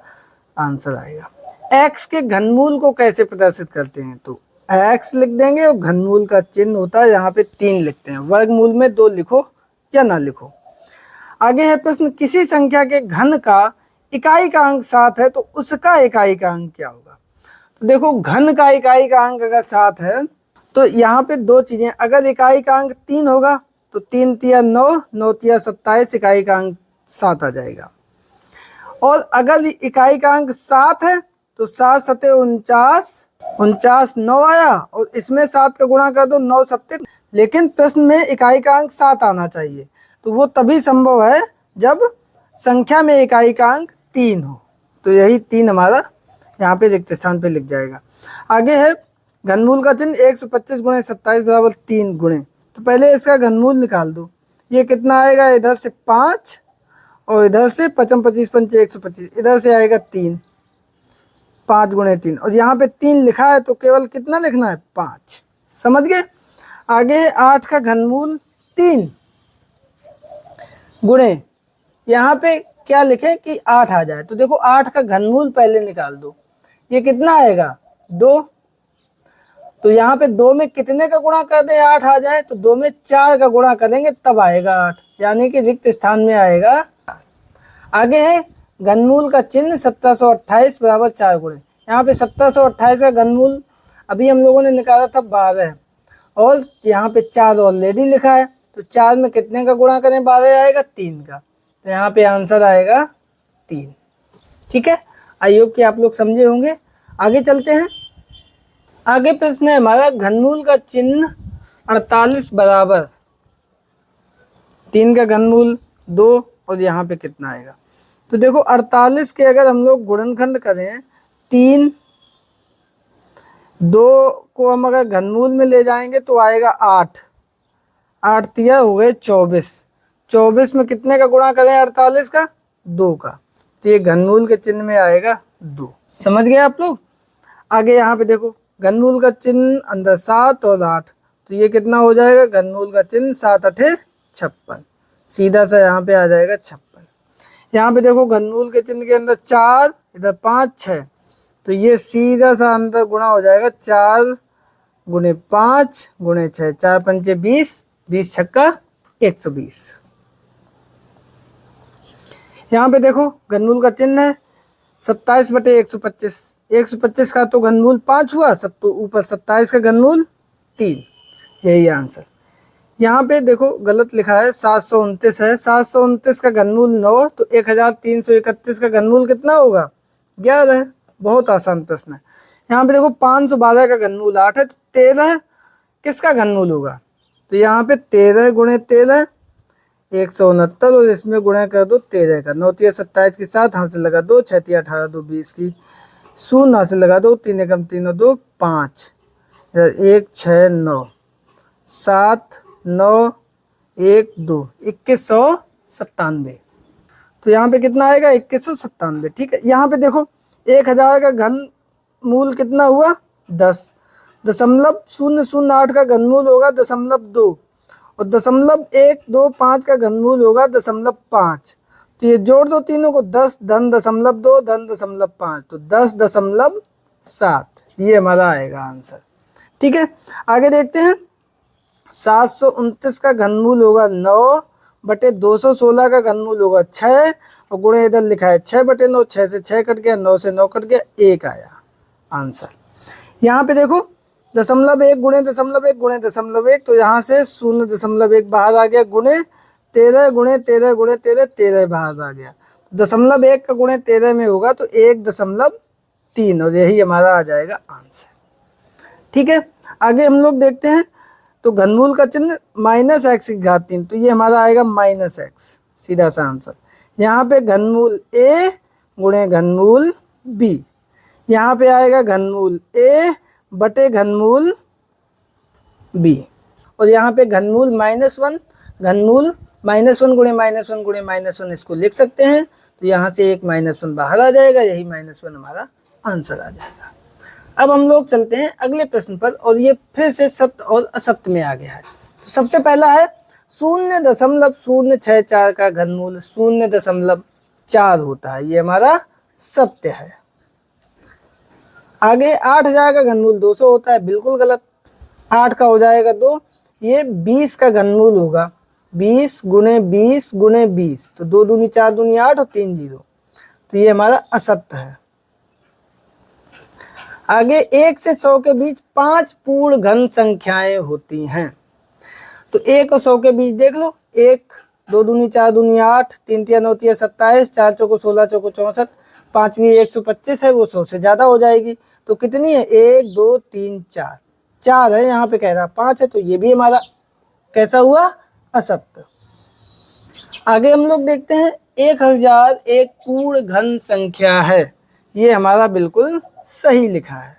Speaker 1: आंसर आएगा। x के घनमूल को कैसे प्रदर्शित करते हैं? तो x लिख देंगे और घनमूल का चिन्ह होता है यहाँ पे 3 लिखते हैं। वर्गमूल में 2 लिखो या ना लिखो। आगे है प्रश्न, किसी संख्या के घन का इकाई का अंक 7 है तो उसका इकाई का अंक क्या होगा? तो देखो, घन का इकाई का अंक अगर 7 है तो यहाँ पे 2 चीजें, अगर इकाई का अंक 3 होगा तो 3 तिया 9, 9 तिया 27, इकाई का अंक 7 आ जाएगा। और अगर इकाई का अंक 7 है तो 7 सते 49, 49 9 आया, और इसमें 7 का गुणा कर दो 9 सत्ते। लेकिन प्रश्न में इकाई का अंक 7 आना चाहिए, तो वो तभी संभव है जब संख्या में इकाई का अंक 3 हो। तो यही 3 हमारा यहाँ पे रिक्त स्थान पे लिख जाएगा। आगे है घनमूल का चिन्ह 125 गुणे 27 बराबर 3 गुणे। तो पहले इसका घनमूल निकाल दो। ये कितना आएगा? इधर से 5 और इधर से 55 25 पंचे 125, इधर से आएगा 3। 5 गुणे 3, और यहाँ पे 3 लिखा है तो केवल कितना लिखना है? 5। समझ गए? आगे 8 का घनमूल 3 गुणे, यहाँ पे क्या लिखे कि 8 आ जाए। तो देखो 8 का घनमूल पहले निकाल दो। ये कितना आएगा? 2। तो यहाँ पे 2 में कितने का गुणा कर दे 8 आ जाए? तो 2 में 4 का गुणा करेंगे तब आएगा 8, यानी कि रिक्त स्थान में आएगा। आगे है घनमूल का चिन्ह 1728 बराबर 4 गुणे। यहाँ पे 1728 का घनमूल अभी हम लोगों ने निकाला था 12, और यहाँ पे 4 ऑलरेडी लिखा है। तो 4 में कितने का गुणा करें? 12 आएगा 3 का। तो यहाँ पे आंसर आएगा 3। ठीक है, आई होप कि आप लोग समझे होंगे। आगे चलते हैं। आगे प्रश्न है हमारा, घनमूल का चिन्ह 48 बराबर 3 का घनमूल 2, और यहाँ पे कितना आएगा? तो देखो 48 के अगर हम लोग गुणनखंड करें 3, 2 को हम अगर घनमूल में ले जाएंगे तो आएगा 8। 8 तिया हो गए 24। 24 में कितने का गुणा करें 48 का? 2 का। तो ये घनमूल के चिन्ह में आएगा 2। समझ गए आप लोग? आगे यहाँ पे देखो घनमूल का चिन्ह अंदर 7 और 8, तो ये कितना हो जाएगा? घनमूल का चिन्ह 7 8 56। सीधा सा यहाँ पे आ जाएगा 56। यहाँ पे देखो घनमूल के चिन्ह के अंदर 4, इधर 5 6, तो ये सीधा सा अंदर गुणा हो जाएगा। 4 गुणे 5 गुणे 6, 4 पंचे 20, 20 छक्का 120। यहाँ पे देखो घनमूल का चिन्ह है 27 बटे 125। 125 का तो घनमूल 5 हुआ, तो ऊपर 27 का घनमूल 3। यही आंसर। यहाँ पे देखो गलत लिखा है, 729 है। 729 का घनमूल 9, तो 1331 का घनमूल कितना होगा? 11। बहुत आसान प्रश्न है। यहाँ पे देखो 512 का घनमूल 8 है, तो 13 किसका घनमूल होगा? तो यहाँ पे 13 गुणे 13 169, और इसमें गुणा कर दो 13 का। 9 तिया 27 के साथ हाथ से लगा 2, 6 तिया 18 2 20 की, 0 हाथ से लगा दो, 3 एकम 3 और 2 5, 1 6 9 7 9 1 2 2197। तो यहाँ पे कितना आएगा? 2197। ठीक है, यहाँ पे देखो 1000 का घन मूल कितना हुआ? 10। 0.008 का घनमूल होगा 0.2, और 0.125 का घनमूल होगा 0.5। तो ये जोड़ दो तीनों को, 10 धन 0.2 धन 0.5, तो 10.7। ये हमारा आएगा आंसर। ठीक है, आगे देखते हैं। 729 का घनमूल होगा 9 बटे 216 का घनमूल होगा 6, और गुणे इधर लिखा है 6 बटे 9, 6 से 6 कट गया, 9 से 9 कट गया, 1 आया आंसर। यहाँ पे देखो 0.1 गुणे 0.1 गुणे 0.1, तो यहाँ से 0.1 बाहर आ गया, गुणे 13 गुणे 13 गुणे 13, 13 बाहर आ गया। 0.1 का गुणे 13 में होगा तो 1.3, और यही हमारा आ जाएगा आंसर। ठीक है, आगे हम लोग देखते हैं। तो घनमूल का चिन्ह -x की घात 3, तो ये हमारा आएगा -x, सीधा सा आंसर। यहाँ पे घनमूल ए गुणे घनमूल बी, यहाँ पे आएगा घनमूल ए बटे घनमूल बी, और यहाँ पे घनमूल -1, घनमूल -1 गुणे -1 गुणे -1 इसको लिख सकते हैं। तो यहाँ से एक -1 बाहर आ जाएगा, यही -1 हमारा आंसर आ जाएगा। अब हम लोग चलते हैं अगले प्रश्न पर, और ये फिर से सत्य और असत्य में आ गया है। तो सबसे पहला है 0.064 का घनमूल 0.4 होता है, ये हमारा सत्य है। आगे 8000 का घनमूल 200 होता है, बिल्कुल गलत। 8 का हो जाएगा 2, ये 20 का घनमूल होगा 20 गुणे 20 गुणे 20, तो 2 दूनी 4 दूनी 8 और 3 0, तो ये हमारा असत्य है। आगे 1 से 100 के बीच 5 पूर्ण घन संख्याएं होती हैं। तो 1 और 100 के बीच देख लो, 1 2 दूनी 4 दूनी 8, 3 3 9 27, 4 चौको 16 चौको 64, 5वीं 125 है, वो 100 से ज्यादा हो जाएगी। तो कितनी है 1 2 3 4, 4 है, यहाँ पे कह रहा 5 है, तो ये भी हमारा कैसा हुआ असत्य। आगे हम लोग देखते हैं 1000 एक पूर्ण घन संख्या है, ये हमारा बिल्कुल सही लिखा है।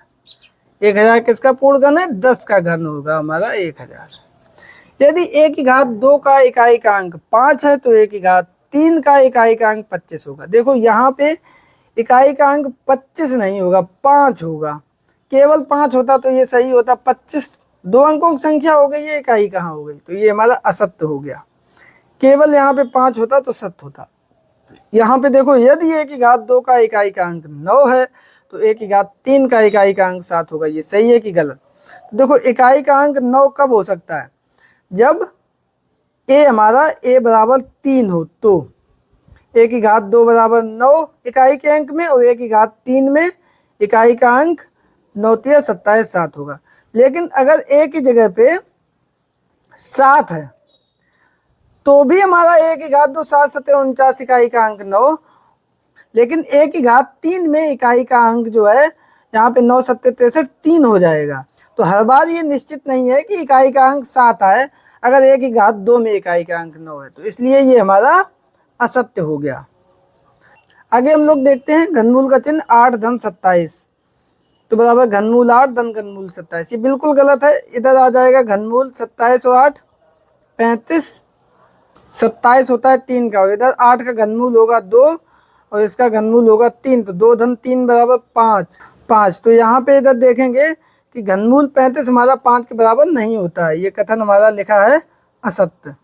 Speaker 1: 1000 किसका पूर्ण घन है, 10 का घन होगा हमारा 1000। यदि a की घात 2 का इकाई का अंक 5 है, तो a की घात 3 का इकाई का अंक 25 होगा। देखो यहाँ पे इकाई का अंक 25 नहीं होगा, 5 होगा। केवल 5 होता तो ये सही होता, 25 दो अंकों की संख्या हो गई, ये इकाई कहाँ हो गई, तो ये हमारा असत्य हो गया। केवल यहाँ पे 5 होता तो सत्य होता। यहाँ पे देखो, यदि a की घात 2 का इकाई का अंक 9 है, तो a की घात 3 का इकाई का अंक 7 होगा। ये सही है कि गलत? तो देखो, इकाई का अंक 9 कब हो सकता है, जब a हमारा a बराबर 3 हो, तो a की घात 2 बराबर 9 इकाई के अंक में, और a की घात 3 में इकाई का अंक 9 3 27 7 होगा। लेकिन अगर a की जगह पे 7 है, तो भी हमारा a की घात 2 7 7 49 इकाई का अंक 9, लेकिन a की घात 3 में इकाई का अंक जो है यहाँ पे 9 7 63 3 हो जाएगा। तो हर बार ये निश्चित नहीं है कि इकाई का अंक 7 आए, अगर a की घात 2 में इकाई का अंक 9 है, तो इसलिए ये हमारा असत्य हो गया। आगे हम लोग देखते हैं घनमूल का चिन्ह 8 धन 27, तो बराबर घनमूल 8 धन घनमूल 27, ये बिल्कुल गलत है। इधर आ जाएगा घनमूल 27 और 8 35, 27 होता है 3 का, और इधर 8 का घनमूल होगा 2 और इसका घनमूल होगा 3, तो 2 धन 3 बराबर 5। तो यहाँ पे इधर देखेंगे कि घनमूल 35 हमारा 5 के बराबर नहीं होता है, ये कथन हमारा लिखा है असत्य।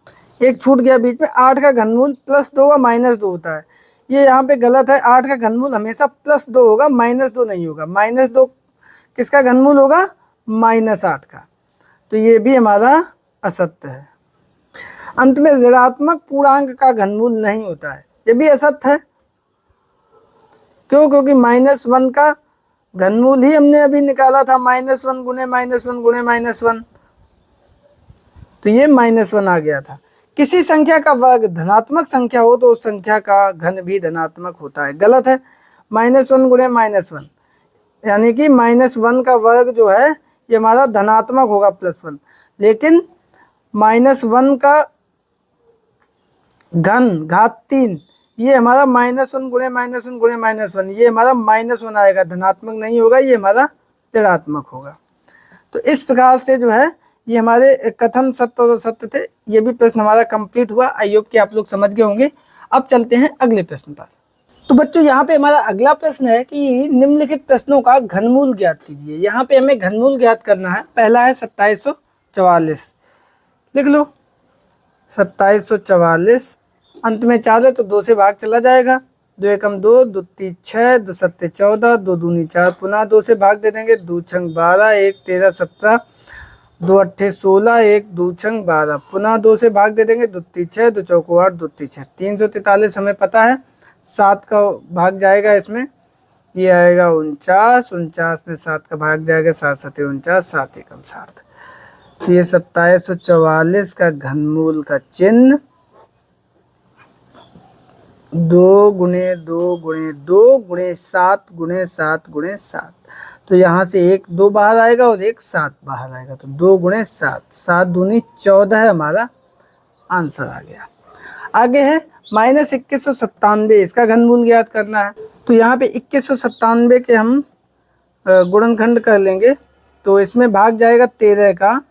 Speaker 1: एक छूट गया बीच में, 8 का घनमूल +2 व -2 होता है, ये यहाँ पे गलत है। 8 का घनमूल हमेशा +2 होगा, -2 नहीं होगा। -2 किसका घनमूल होगा, -8 का, तो ये भी हमारा असत्य है। अंत में ऋणात्मक पूर्णांक का घनमूल नहीं होता है, ये भी असत्य है। क्यों? क्योंकि -1 का घनमूल ही हमने अभी निकाला था, -1 गुणे -1 गुणे -1, तो ये -1 आ गया था। किसी संख्या का वर्ग धनात्मक संख्या हो तो उस संख्या का घन भी धनात्मक होता है, गलत है। -1 गुणे -1 यानी कि -1 का वर्ग जो है ये हमारा धनात्मक होगा +1, लेकिन -1 का घन घात 3 ये हमारा -1 गुणे -1 गुणे -1, ये हमारा -1 आएगा, धनात्मक नहीं होगा, ये हमारा ऋणात्मक होगा। तो इस प्रकार से जो है ये हमारे कथन सत्य और सत्य थे। ये भी प्रश्न हमारा कंप्लीट हुआ। आई होप कि आप लोग समझ गए होंगे। अब चलते हैं अगले प्रश्न पर। तो बच्चों, यहाँ पे हमारा अगला प्रश्न है कि निम्नलिखित प्रश्नों का घनमूल ज्ञात कीजिए। यहाँ पे हमें घनमूल ज्ञात करना है। पहला है 2744, लिख लो 2744। अंत में 4 है तो 2 से भाग चला जाएगा, 2 एकम 2, 2 3 6, 2 7 14, 2 दूनी 4, पुनः 2 से भाग दे देंगे, 2 छंग 12, 1 13 17, 2 अट्ठे 16, 1 2 छंग 12, पुनः 2 से भाग दे देंगे, 2 3 6, 2 चौको 8, 2 3 6, 343 हमें पता है। 7 का भाग जाएगा इसमें, ये आएगा 49, 49 में 7 का भाग जाएगा, 7 7 49, 7 एकम 7। तो ये 2744 का घनमूल का चिन्ह 2 गुणे 2 गुणे 2 गुणे 7 गुणे 7 गुणे 7। तो यहाँ से 1 2 बाहर आएगा और 1 7 बाहर आएगा, तो 2 गुणे 7, 7 दूनी 14 है, हमारा आंसर आ गया। आगे है -2197, इसका घनमूल ज्ञात करना है। तो यहाँ पे 2197 के हम गुणनखंड कर लेंगे, तो इसमें भाग जाएगा 13 का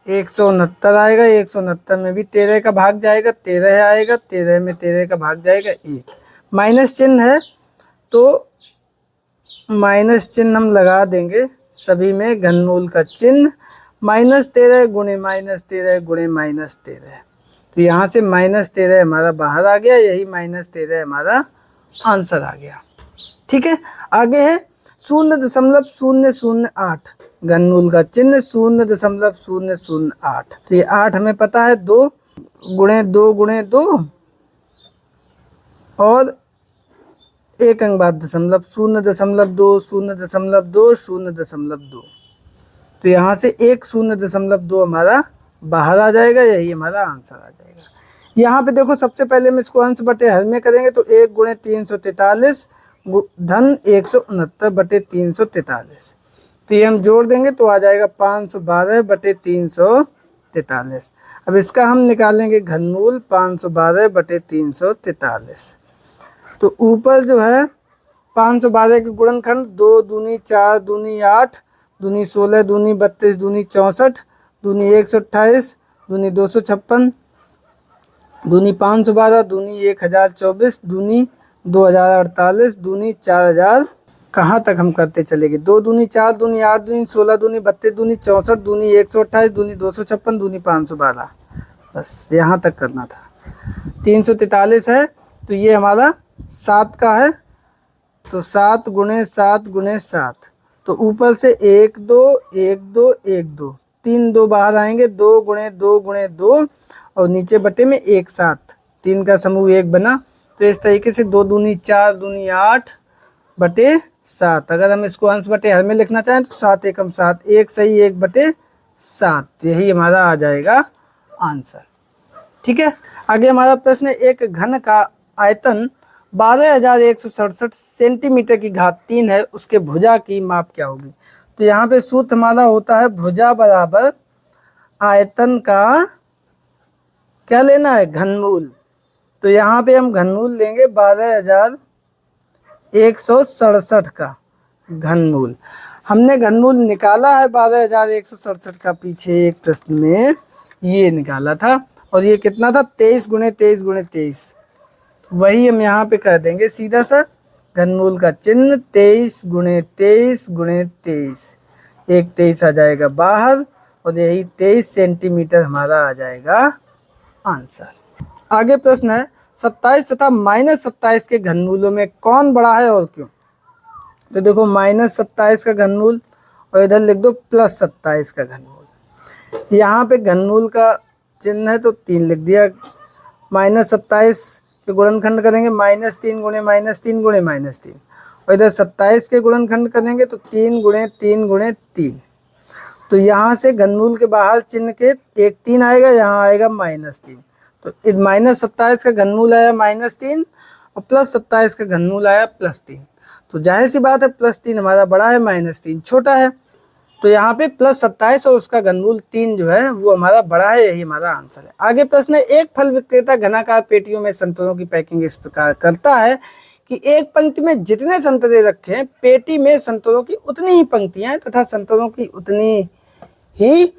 Speaker 1: 169 आएगा, 169 में भी 13 का भाग जाएगा, 13 आएगा, 13 में 13 का भाग जाएगा 1, माइनस चिन्ह है तो माइनस चिन्ह हम लगा देंगे सभी में, घनमूल का चिन्ह, -13 गुणे -13 गुणे -13, तो यहाँ से -13 हमारा बाहर आ गया, यही -13 हमारा आंसर आ गया। ठीक है, आगे है 0.008, घनमूल का चिन्ह 0.008, तो ये 8 हमें पता है, 2 गुणे 2 गुणे 2 और एक अंक बाद दशमलव, 0.2 0.2 0.2, तो यहाँ से एक 0.2 हमारा बाहर आ जाएगा, यही हमारा आंसर आ जाएगा। यहाँ पे देखो सबसे पहले हम इसको अंश बटे हर में करेंगे, तो 1 गुणे 343 धन 169 बटे 343, तो ये हम जोड़ देंगे तो आ जाएगा 512 बटे 343। अब इसका हम निकालेंगे घनमूल 512 बटे 343, तो ऊपर जो है 512 के गुणनखंड 2 दूनी 4 दूनी 8 दूनी 16 दूनी 32 दूनी 64 दूनी 128 दूनी 256 दूनी 512 दूनी 1024 दूनी 2048 दूनी 4000, कहाँ तक हम करते चलेंगे, 2 दूनी 4 दूनी 8 दूनी 16 दूनी 32 दूनी 64 दूनी 128 दूनी 256 दूनी 512, बस यहाँ तक करना था। 343 है तो ये हमारा 7 का है, तो 7 गुणे 7 गुणे 7, तो ऊपर से 1 2 1 2 1 2 3 2 बाहर आएंगे, 2 गुणे 2 गुणे 2 और नीचे बटे में 1 7, 3 का समूह 1 बना, तो इस तरीके से 2 दूनी 4 दूनी 8 बटे 7, अगर हम इसको अंश बटे हर में लिखना चाहें तो 7 एकम 7, 1 सही 1 बटे 7, यही हमारा आ जाएगा आंसर। ठीक है, आगे हमारा प्रश्न है, एक घन का आयतन 12,167 सेंटीमीटर की घात 3 है, उसके भुजा की माप क्या होगी। तो यहाँ पे सूत्र हमारा होता है भुजा बराबर आयतन का क्या लेना है, घनमूल, तो यहाँ पे हम घनमूल लेंगे 12,167 का घनमूल। हमने घनमूल निकाला है 12,167 का, पीछे एक प्रश्न में ये निकाला था, और ये कितना था 23 गुणे 23 गुणे 23, वही हम यहाँ पे कर देंगे सीधा सा, घनमूल का चिन्ह 23 गुणे 23 गुणे 23, एक 23 आ जाएगा बाहर, और यही 23 सेंटीमीटर हमारा आ जाएगा आंसर। आगे प्रश्न है 27 तथा -27 के घनमूलों में कौन बड़ा है और क्यों। तो देखो -27 का घनमूल और इधर लिख दो +27 का घनमूल, यहाँ पे घनमूल का चिन्ह है तो 3 लिख दिया, -27 के गुणनखंड करेंगे -3 गुणे -3 गुणे -3, और इधर 27 के गुणनखंड करेंगे तो 3 गुणे 3 गुणे 3, तो यहाँ से घनमूल के बाहर चिन्ह के एक 3 आएगा, यहाँ आएगा -3, तो -27 का घनमूल आया -3 और +27 का घनमूल आया +3, तो जाहिर सी बात है +3 हमारा बड़ा है, -3 छोटा है, तो यहाँ पे +27 और उसका घनमूल 3 जो है वो हमारा बड़ा है, यही हमारा आंसर है। आगे प्रश्न है, एक फल विक्रेता घनाकार पेटियों में संतरों की पैकिंग इस प्रकार करता है कि एक पंक्ति में जितने संतरे रखें, पेटी में संतरों की उतनी ही पंक्तियां तथा संतरों की उतनी ही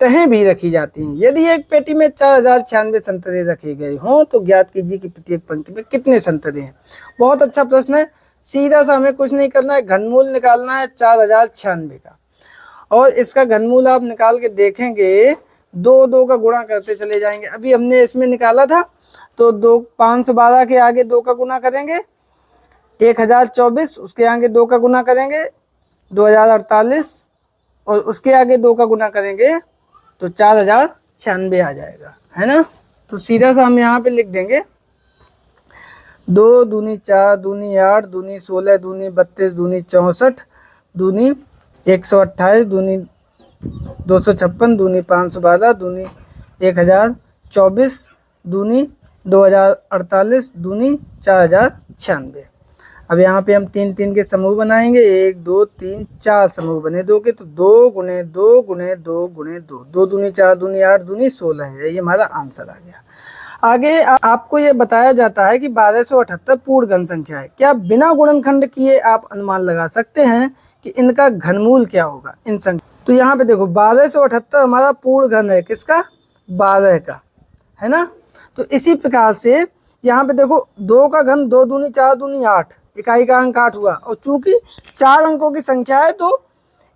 Speaker 1: तहें भी रखी जाती हैं। यदि एक पेटी में 4096 संतरे रखे गए हों तो ज्ञात कीजिए कि प्रत्येक पंक्ति में कितने संतरे हैं। बहुत अच्छा प्रश्न है, सीधा सा हमें कुछ नहीं करना है, घनमूल निकालना है 4096 का, और इसका घनमूल आप निकाल के देखेंगे 2 2 का गुणा करते चले जाएंगे। अभी हमने इसमें निकाला था तो 512 के आगे 2 का गुणा करेंगे 1024, उसके आगे 2 का गुणा करेंगे 2048, और उसके आगे 2 का गुणा करेंगे तो 4096 आ जाएगा, है ना। तो सीधा सा हम यहाँ पे लिख देंगे 2 दूनी 4 दूनी 8 दूनी 16 दूनी 32 दूनी 64 दूनी 128 दूनी 256 दूनी 512 दूनी 1024 दूनी 2048 दूनी 4096। अब यहाँ पे हम 3 3 के समूह बनाएंगे, 1 2 3 4 समूह बने 2 के, तो 2 गुणे 2 गुणे 2 गुणे 2, 2 दूनी 4 दूनी 8 दूनी 16 है, ये हमारा आंसर आ गया। आगे आपको ये बताया जाता है कि 1278 पूर्ण घन संख्या है। क्या बिना गुणनखंड किए आप अनुमान लगा सकते हैं कि इनका घनमूल क्या होगा इन संख्या? तो यहाँ पे देखो 1278 हमारा पूर्ण घन है, किसका? 12 का, है ना। तो इसी प्रकार से यहाँ पे देखो 2 का घन 2 दूनी 4 दूनी 8, इकाई का अंक 8 हुआ, और चूंकि 4 अंकों की संख्या है तो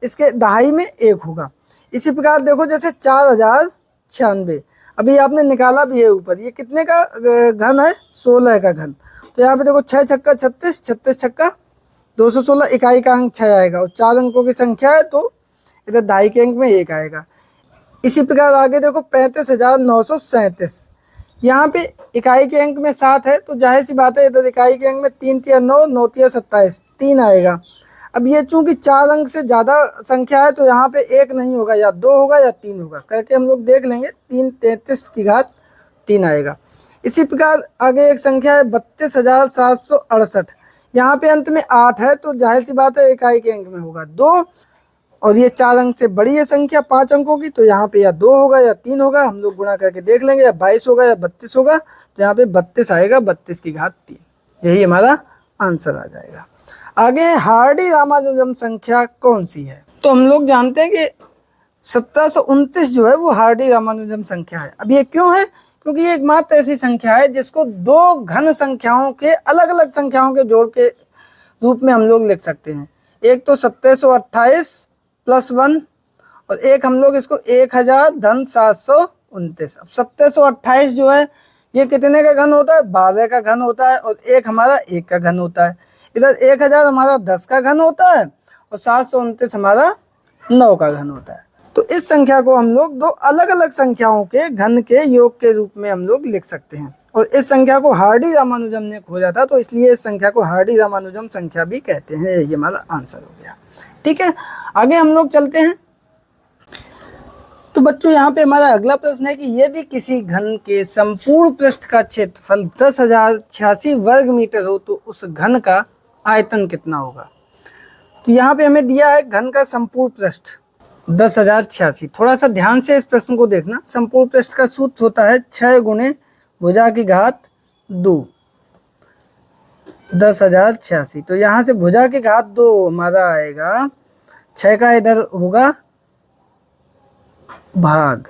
Speaker 1: इसके दहाई में 1 होगा। इसी प्रकार देखो जैसे 4096, अभी आपने निकाला भी है ऊपर, ये कितने का घन है? 16 का घन। तो यहाँ पे देखो 6 छक्का 36, 36 छक्का 216, इकाई का अंक 6 आएगा, और 4 अंकों की संख्या है तो इधर दहाई के अंक में 1 आएगा। इसी प्रकार आगे देखो 35,937, यहाँ पे इकाई के अंक में 7 है तो जाहिर सी बात है इधर इकाई के अंक में 3 तिया 9, 9 तिया 27, 3 आएगा। अब ये चूंकि 4 अंक से ज़्यादा संख्या है तो यहाँ पे 1 नहीं होगा, या 2 होगा या 3 होगा, करके हम लोग देख लेंगे। 3 33 की घात 3 आएगा। इसी प्रकार आगे एक संख्या है 32,768, यहाँ पे अंत में 8 है तो जाहिर सी बात है इकाई के अंक में होगा 2, और ये 4 अंक से बड़ी है संख्या 5 अंकों की, तो यहाँ पे या 2 होगा या 3 होगा, हम लोग गुणा करके देख लेंगे, या 22 होगा या 32 होगा, तो यहाँ पे 32 आएगा, 32 की घात 3, यही हमारा आंसर आ जाएगा। आगे हार्डी रामानुजम संख्या कौन सी है? तो हम लोग जानते हैं कि 1729 जो है वो हार्डी रामानुजम संख्या है। अब ये क्यों है? क्योंकि ये एकमात्र ऐसी संख्या है जिसको 2 घन संख्याओं के अलग अलग संख्याओं के जोड़ के रूप में हम लोग लिख सकते हैं। एक तो 2728 + 1, और एक हम लोग इसको 1000 धन 729। अब 2728 जो है ये कितने का घन होता है? 12 का घन होता है, और एक हमारा 1 का घन होता है। इधर 1000 हमारा 10 का घन होता है, और 729 हमारा 9 का घन होता है। तो इस संख्या को हम लोग 2 अलग अलग संख्याओं के घन के योग के रूप में हम लोग लिख सकते हैं, और इस संख्या को हार्डी रामानुजम ने खोजा था, तो इसलिए इस संख्या को हार्डी रामानुजम संख्या भी कहते हैं। ये हमारा आंसर हो गया। ठीक है, आगे हम लोग चलते हैं। तो बच्चों यहाँ पे हमारा अगला प्रश्न है कि यदि किसी घन के संपूर्ण पृष्ठ का क्षेत्रफल 10,086 वर्ग मीटर हो तो उस घन का आयतन कितना होगा? तो यहाँ पे हमें दिया है घन का संपूर्ण पृष्ठ 10,086। थोड़ा सा ध्यान से इस प्रश्न को देखना। संपूर्ण पृष्ठ का सूत्र होता है 6 गुणे भुजा की घात 2, 10,086। तो यहाँ से भुजा की घात 2 हमारा आएगा, 6 का इधर होगा भाग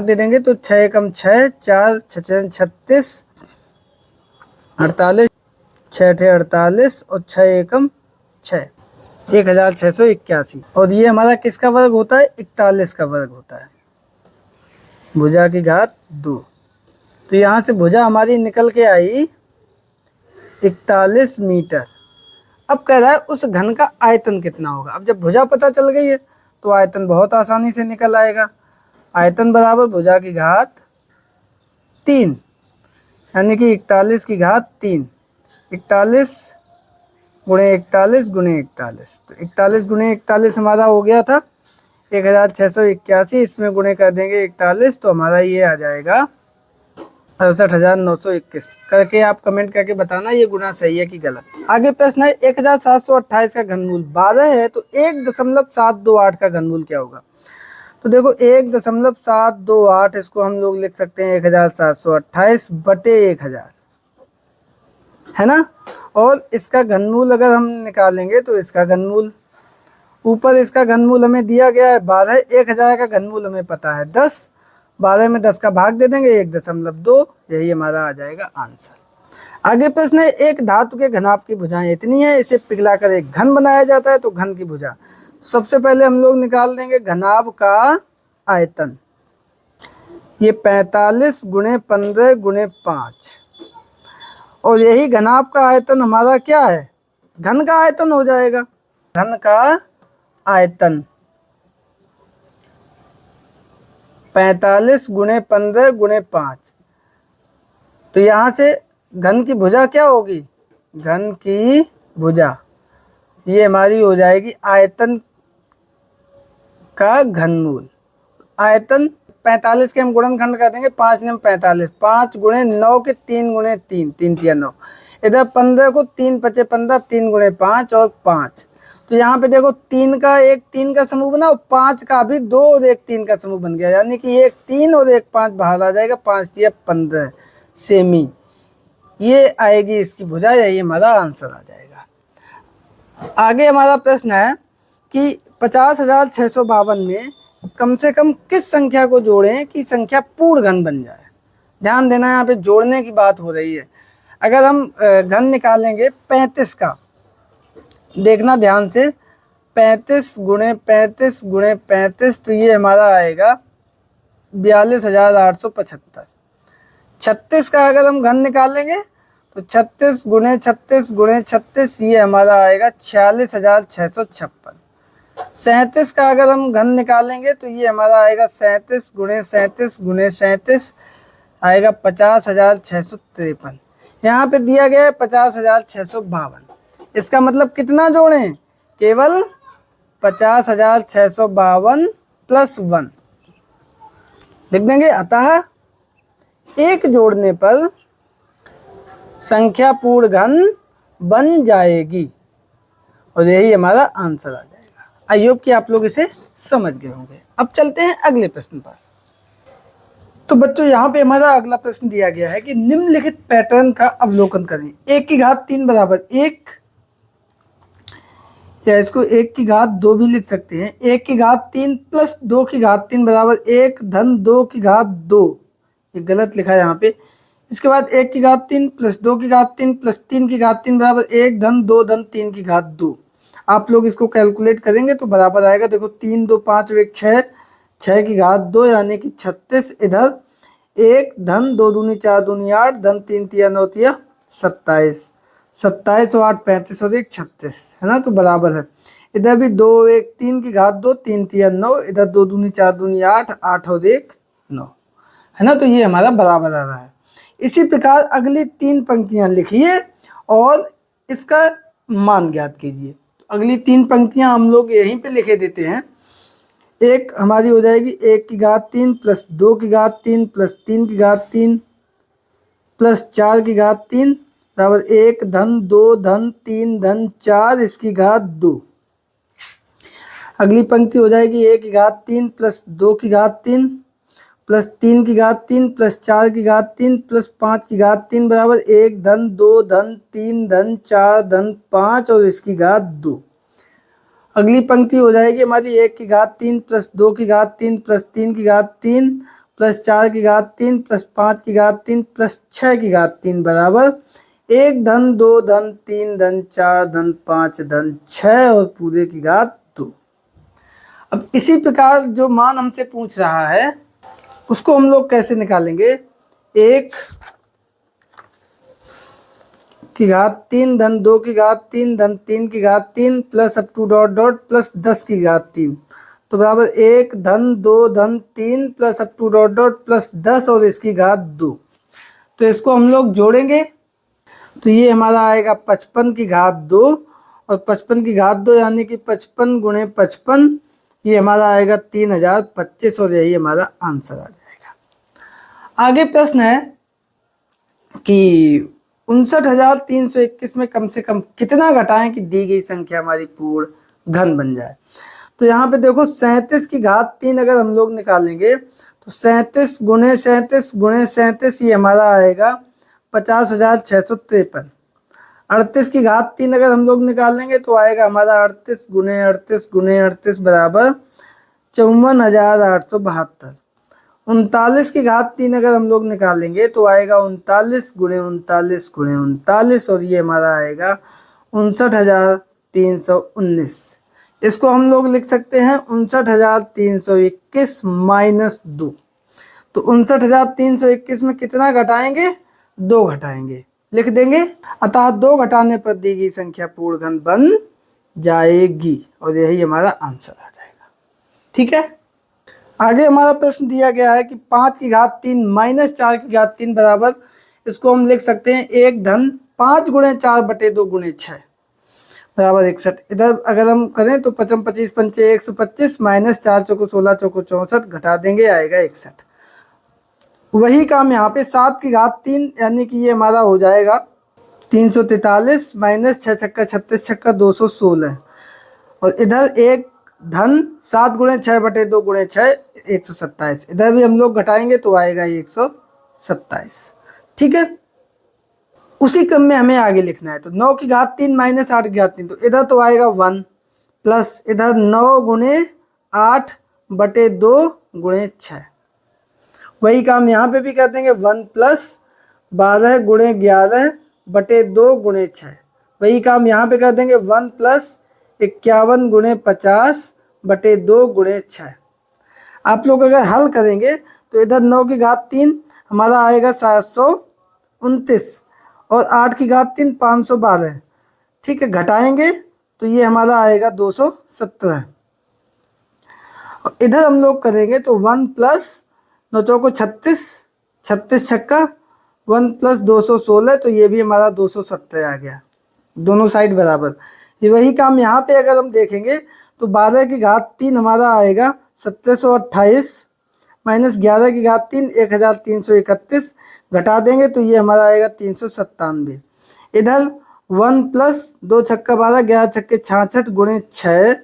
Speaker 1: दे देंगे, तो 6 कम 6, 4 6 36, 48, 6 48, और 6 एकम 6, 1681। और ये हमारा किसका वर्ग होता है? 41 का वर्ग होता है, भुजा की घात 2। तो यहाँ से भुजा हमारी निकल के आई 41 मीटर। अब कह रहा है उस घन का आयतन कितना होगा। अब जब भुजा पता चल गई है तो आयतन बहुत आसानी से निकल आएगा। आयतन बराबर भुजा की घात 3, यानी कि 41 की घात 3, 41 गुणे 41 गुणे 41। तो 41 गुणे 41 हमारा हो गया था 1681, इसमें गुणे कर देंगे 41, तो हमारा ये आ जाएगा 68,921। करके आप कमेंट करके बताना ये गुना सही है कि गलत। आगे प्रश्न है 1728 का घनमूल 12 है तो 1.728 का घनमूल क्या होगा? तो देखो 1.728 इसको हम लोग लिख सकते हैं 1728 बटे 1000, है ना। और इसका घनमूल अगर हम निकालेंगे तो इसका घनमूल, ऊपर इसका घनमूल हमें दिया गया है 12, 1000 का घनमूल हमें पता है 10, 12 में 10 का भाग दे देंगे 1.2, यही हमारा आ जाएगा आंसर। आगे प्रश्न है एक धातु के घनाभ की भुजाएं इतनी है, इसे पिघलाकर एक घन बनाया जाता है तो घन की भुजा। तो सबसे पहले हम लोग निकाल देंगे घनाभ का आयतन, ये 45 गुणे 15 गुणे 5, और यही घनाभ का आयतन हमारा क्या है? घन का आयतन हो जाएगा। घन का आयतन 45 गुणे 15 गुणे 5, तो यहाँ से घन की भुजा क्या होगी? घन की भुजा ये हमारी हो जाएगी आयतन का घनमूल। आयतन 45 के हम गुणनखंड कर देंगे, 5 ने 45, 5 गुणे 9 के 3 गुणे 3, 3 तिया 9, इधर 15 को 3 पचे 15, 3 गुणे 5 और 5, तो यहाँ पे देखो 3 का एक 3 का समूह बना और 5 का भी 2 और एक 3 का समूह बन गया, यानी कि एक 3 और एक 5 बाहर आ जाएगा, 5 या 15 सेमी, ये आएगी इसकी भुजा, या ये हमारा आंसर आ जाएगा। आगे हमारा प्रश्न है कि 50,652 में कम से कम किस संख्या को जोड़ें कि संख्या पूर्ण घन बन जाए। ध्यान देना, यहाँ पे जोड़ने की बात हो रही है। अगर हम घन निकालेंगे 35 का, देखना ध्यान से, 35 गुणे 35 गुणे 35, तो ये हमारा आएगा 42,875। 36 का अगर हम घन निकालेंगे तो 36 गुणे 36 गुणे 36, ये हमारा आएगा 46,656। 37 का अगर हम घन निकालेंगे तो ये हमारा आएगा 37 गुणे 37 गुणे 37, आएगा 50,653। यहाँ पे दिया गया है 50,652। इसका मतलब कितना जोड़ें, केवल 50,652 प्लस 1 लिख देंगे। अतः एक जोड़ने पर संख्या पूर्ण घन बन जाएगी, और यही हमारा आंसर आ जाएगा। आई होप कि आप लोग इसे समझ गए होंगे। अब चलते हैं अगले प्रश्न पर। तो बच्चों यहाँ पे हमारा अगला प्रश्न दिया गया है कि निम्नलिखित पैटर्न का अवलोकन करें। 1 की घात 3 बराबर 1, या इसको 1 की घात 2 भी लिख सकते हैं। 1 की घात 3 प्लस 2 की घात 3 बराबर 1 धन 2 की घात 2, ये गलत लिखा है यहाँ पे। इसके बाद 1 की घात 3 प्लस 2 की घात 3 प्लस 3 की घात 3 बराबर 1 धन 2 धन 3 की घात 2। आप लोग इसको कैलकुलेट करेंगे तो बराबर आएगा, देखो 3 2 5 1 6, 6 की घात 2 यानी कि 36, इधर 1 धन 2 दूनी 4 दूनी 8 धन 3 तिया 9 तिया 27, 27 और 8 35 और 1 36, है ना, तो बराबर है। इधर भी 2 1 3 की घात 2 3 तिया 9, इधर 2 दूनी 4 दूनी 8 8 और 1 9, है ना, तो ये हमारा बराबर आ रहा है। इसी प्रकार अगली 3 पंक्तियां लिखिए और इसका मान ज्ञात कीजिए। अगली 3 पंक्तियां हम लोग यहीं पे लिखे देते हैं। एक हमारी हो जाएगी 1 की घात 3 प्लस 2 की घात 3 प्लस 3 की घात 3 प्लस 4 की घात 3 बराबर 1 धन 2 धन 3 धन 4 इसकी घात 2। अगली पंक्ति हो जाएगी 1 की घात 3 प्लस 2 की घात 3 प्लस 3 की घात 3 प्लस 4 की घात 3 प्लस 5 की घात 3 बराबर 1 धन 2 धन 3 धन 4 धन 5 और इसकी घात 2। अगली पंक्ति हो जाएगी हमारी 1 की घात 3 प्लस 2 की घात 3 प्लस 3 की घात 3 प्लस 4 की घात 3 प्लस 5 की घात 3 प्लस 6 की घात 3 बराबर 1 धन 2 धन 3 धन 4 धन 5 धन 6 और पूरे की घात 2। अब इसी प्रकार जो मान हमसे पूछ रहा है उसको हम लोग कैसे निकालेंगे। 1 की घात 3 धन 2 की घात 3 धन 3 की घात 3 plus up to dot dot plus 10 की घात 3, तो बराबर 1 धन 2 धन 3 plus up to dot dot plus 10 और इसकी घात 2। तो इसको हम लोग जोड़ेंगे तो ये हमारा आएगा 55 की घात 2 और 55 की घात 2 यानी कि 55 गुणे 55, ये हमारा आएगा 3025 और यही हमारा आंसर आ जाएगा। आगे प्रश्न है कि 59,321 में कम से कम कितना घटाएं कि दी गई संख्या हमारी पूर्ण घन बन जाए। तो यहाँ पे देखो 37 की घात 3 अगर हम लोग निकालेंगे तो 37 गुणे 37 गुणे 37, ये हमारा आएगा 50,653। 38 की घात 3 अगर हम लोग निकालेंगे तो आएगा हमारा 38 गुणे 38 गुणे 38 बराबर 54,872। 39 की घात 3 अगर हम लोग निकालेंगे तो आएगा 39 गुणे 39 गुणे 39 और ये हमारा आएगा 59,319। इसको हम लोग लिख सकते हैं 59,321 माइनस 2। तो 59,321 में कितना घटाएंगे, 2 घटाएंगे, लिख देंगे। अतः 2 घटाने पर दी गई संख्या पूर्ण घन बन जाएगी और यही हमारा आंसर आ जाएगा। ठीक है। आगे हमारा प्रश्न दिया गया है कि 5 की घात 3 माइनस 4 की घात 3 बराबर, इसको हम लिख सकते हैं 1 धन 5 गुणे 4 बटे 2 गुणे 6 बराबर 61। इधर अगर हम करें तो 55 25 पंचे 125 माइनस 4 चौको 16 चौको 64 घटा देंगे, आएगा 61। वही काम यहाँ पे 7 की घात 3 यानी कि ये हमारा हो जाएगा 343 माइनस 6 छक्का 36 छक्का 216 और इधर एक धन 7 गुणे 6 बटे 2 गुणे 6 127। इधर भी हम लोग घटाएंगे तो आएगा 127। ठीक है, उसी क्रम में हमें आगे लिखना है। तो 9 की घात 3 माइनस 8 की घात 3, तो इधर तो आएगा 1 प्लस इधर 9 गुणे 8 बटे 2 गुणे 6। वही काम यहाँ पे भी कर देंगे, 1 प्लस 12 गुणे 11 बटे 2 गुणे 6। वही काम यहाँ पे कर देंगे, 1 प्लस 51 गुणे 50 बटे 2 गुणे 6। आप लोग अगर हल करेंगे तो इधर 9 की घात 3 हमारा आएगा 729 और 8 की घात 3 512। ठीक है, घटाएंगे तो ये हमारा आएगा 217। और इधर हम लोग करेंगे तो 1 प्लस 9 चौको 36, 36 छक्का 1 प्लस 216, तो ये भी हमारा 270 आ गया, दोनों साइड बराबर। ये वही काम यहाँ पे अगर हम देखेंगे तो 12 की घात 3 हमारा आएगा 1728 माइनस 11 की घात 3 1331, घटा देंगे तो ये हमारा आएगा 397। इधर 1 प्लस 2 छक्का 12 11 छक्के 66 गुणे 6,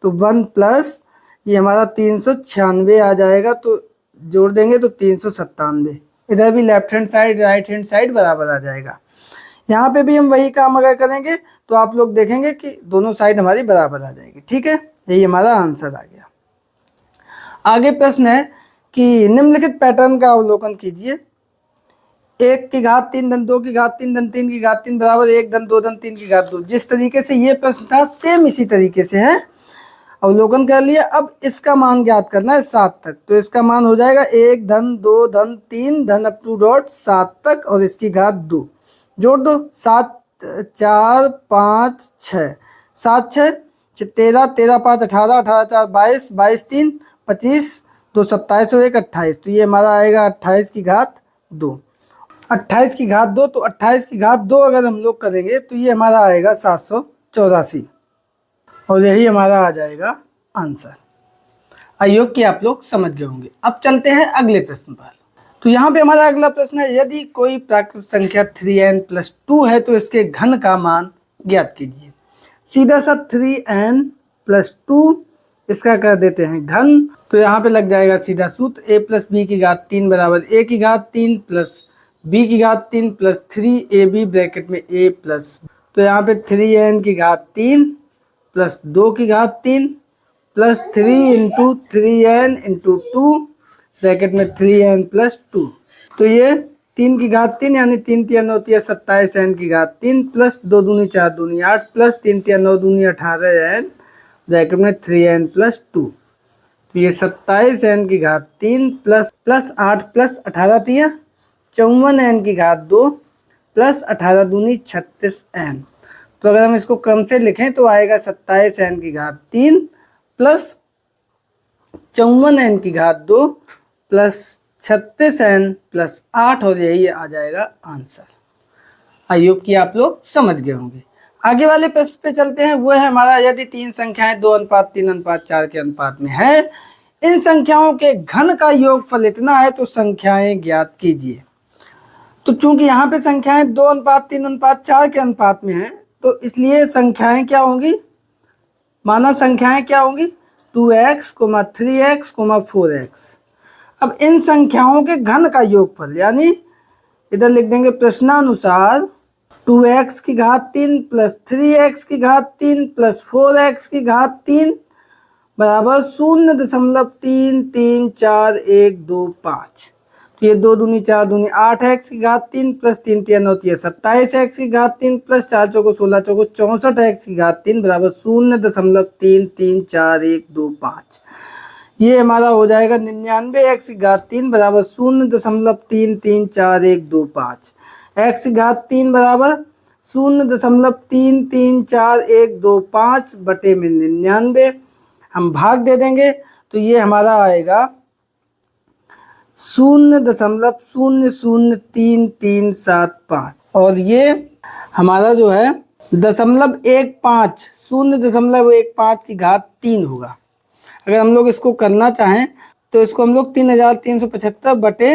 Speaker 1: तो 1 प्लस ये हमारा 396 आ जाएगा, तो जोड़ देंगे तो 397। इधर भी left hand side right hand side बराबर आ जाएगा। यहाँ पे भी हम वही काम अगर करेंगे तो आप लोग देखेंगे कि दोनों साइड हमारी बराबर आ जाएगी। ठीक है, यही हमारा आंसर आ गया। आगे प्रश्न है कि निम्नलिखित पैटर्न का अवलोकन कीजिए। 1 की घात 3 धन 2 की घात 3 धन 3 की घात 3 बराबर 1 धन 2 धन 3 की घात 2। जिस तरीके से ये प्रश्न था सेम इसी तरीके से है, अवलोकन कर लिया। अब इसका मान ज्ञात करना है 7 तक, तो इसका मान हो जाएगा 1 धन 2 धन 3 धन अप टू डॉट 7 तक और इसकी घात 2। जोड़ दो, 7 4 5 6, 7 6 13 13 5 18 18 4 22 22 3 25 2 27 और 1 28, तो ये हमारा आएगा 28 की घात 2। 28 की घात 2, तो 28 की घात 2 अगर हम लोग करेंगे तो ये हमारा आएगा 784 और यही हमारा आ जाएगा आंसर। आई होप कि आप लोग समझ गए होंगे। अब चलते हैं अगले प्रश्न पर। तो यहाँ पे हमारा अगला प्रश्न है, यदि कोई प्राकृत संख्या 3n + 2 है तो इसके घन का मान ज्ञात कीजिए। सीधा सा 3n + 2 इसका कर देते हैं घन, तो यहाँ पे लग जाएगा सीधा सूत्र a + b की घात 3 बराबर a की घात 3 प्लस b की घात 3 प्लस 3ab ब्रैकेट में a प्लस, तो यहाँ पे 3n की घात 3 प्लस 2 की घात 3 plus 3 into 3n into 2 bracket में 3n + 2, तो ये 3 की घात 3 यानी 3 3 होती है 27n की घात 3 प्लस 2 दूनी 4 दूनी 8 प्लस 3 3 9 दूनी 18n ब्रैकेट में 3n + 2, तो ये 27n की घात 3 प्लस 8 प्लस 18 तिया 54n की घात 2 प्लस 18 दूनी 36n। तो अगर हम इसको क्रम से लिखें तो आएगा 27n की घात 3 प्लस 54n की घात 2 प्लस 36n प्लस 8 और यही आ जाएगा आंसर। आई होप कि आप लोग समझ गए होंगे। आगे वाले प्रश्न पे चलते हैं। वो है हमारा, यदि 3 संख्याएं 2:3:4 के अनुपात में है, इन संख्याओं के घन का योगफल इतना है तो संख्याएं ज्ञात कीजिए। तो चूंकि यहाँ पे संख्याएं 2:3:4 के अनुपात में है, तो इसलिए संख्याएं क्या होंगी, माना संख्याएं क्या होंगी 2x, 3x, 4x। अब इन संख्याओं के घन का योगफल, यानी इधर लिख देंगे प्रश्नानुसार 2x की घात 3 प्लस 3x की घात 3 प्लस 4x की घात 3 बराबर 0.33412 तो ये 2 दूनी 4 दूनी 8x की घात 3 प्लस 3 3 होती है 27x की घात 3 प्लस 4 चौको 16 चौको 64x की घात 3 बराबर 0.33412। ये हमारा हो जाएगा 99x की घात 3 बराबर 0.33412। x की घात 3 बराबर 0.33412 बटे में 99, हम भाग दे देंगे तो ये हमारा आएगा 0.00375 और ये हमारा जो है 0.15 की घात 3 होगा। अगर हम लोग इसको करना चाहें तो इसको हम लोग 3375 बटे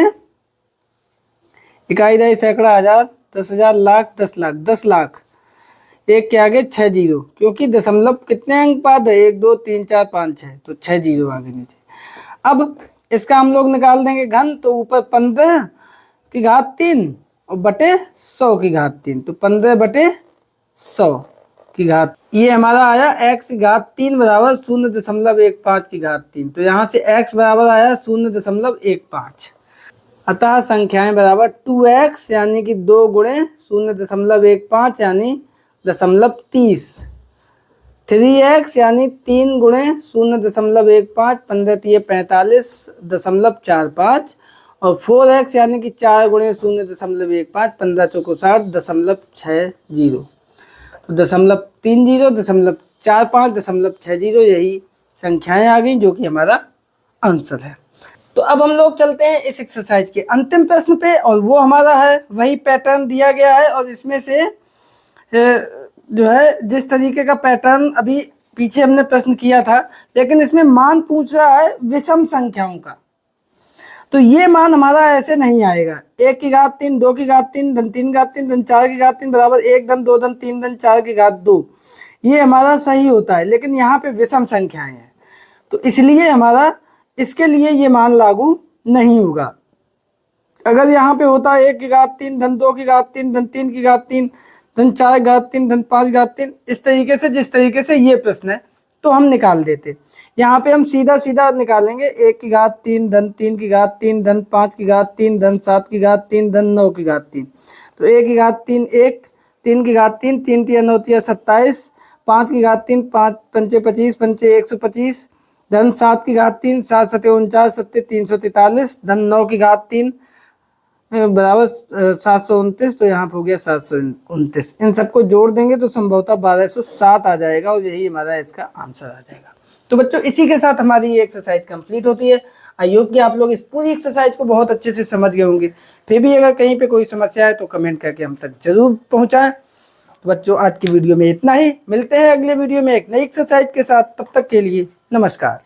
Speaker 1: इकाई दहाई सैकड़ा हजार 10,000 लाख 10 लाख 10 लाख 1 के आगे 6 जीरो, क्योंकि दशमलव कितने अंक बाद है, 1 2 3 4 5 6, तो 6 जीरो आगे नीचे। अब इसका हम लोग निकाल देंगे घन, तो ऊपर 15 की घात 3 और बटे 100 की घात 3, तो 15 बटे 100 की घात, ये हमारा आया x की घात 3 बराबर 0.15 की घात 3। तो यहाँ से x बराबर आया 0.15। अतः संख्याएं बराबर 2x यानी कि 2 गुणे 0.15 यानी 0.30, 3x यानी 3 गुणे 0.15, 15 तिये 45.45, और 4x यानी कि 4 गुणे 0.15, 15 चौको 60, 0.60, तो 0.30, 0.45, 0.60, यही संख्याएं आ गई जो कि हमारा आंसर है। तो अब हम लोग चलते हैं इस एक्सरसाइज के अंतिम प्रश्न पे, और वो हमारा है वही पैटर्न दिया गया है, और इसमें से जो है जिस तरीके का पैटर्न अभी पीछे हमने प्रश्न किया था, लेकिन इसमें मान पूछ रहा है विषम संख्याओं का। तो ये मान हमारा ऐसे नहीं आएगा, 1 की घात 3, 2 की घात 3, धन 3 की घात 3, धन 4 की घात 3 बराबर 1 धन 2 धन 3 धन 4 की घात 2, ये हमारा सही होता है। लेकिन यहाँ पे विषम संख्याएं हैं, तो इसलिए हमारा इसके लिए ये मान लागू नहीं होगा। अगर यहाँ पे होता है 1 की घात 3, धन 2 की घात 3, धन 3 की घात 3, धन 4 की घात 3, धन 5 की घात 3, इस तरीके से जिस तरीके से ये प्रश्न है तो हम निकाल देते। यहाँ पे हम सीधा सीधा निकालेंगे, 1 की घात 3, धन 3 की घात 3, धन 5 की घात 3, धन 7 की घात 3, धन 9 की घात 3। तो 1 की घात 3 1, 3 की घात 3 3 तिया 9 तिया 27, 5 की घात 3 5 पंचे 25 पंचे 125, धन 7 की घात 3 7 सते 49 सत्ते 343, धन 9 की घात 3 बराबर 729, तो यहाँ पे हो गया 729। इन सबको जोड़ देंगे तो संभवतः 1207 आ जाएगा, और यही हमारा इसका आंसर आ जाएगा। तो बच्चों इसी के साथ हमारी ये एक्सरसाइज कंप्लीट होती है। आई होप कि आप लोग इस पूरी एक्सरसाइज को बहुत अच्छे से समझ गए होंगे। फिर भी अगर कहीं पे कोई समस्या है तो कमेंट करके हम तक जरूर पहुँचाएं। तो बच्चों आज की वीडियो में इतना ही, मिलते हैं अगले वीडियो में एक नई एक्सरसाइज के साथ, तब तक के लिए नमस्कार।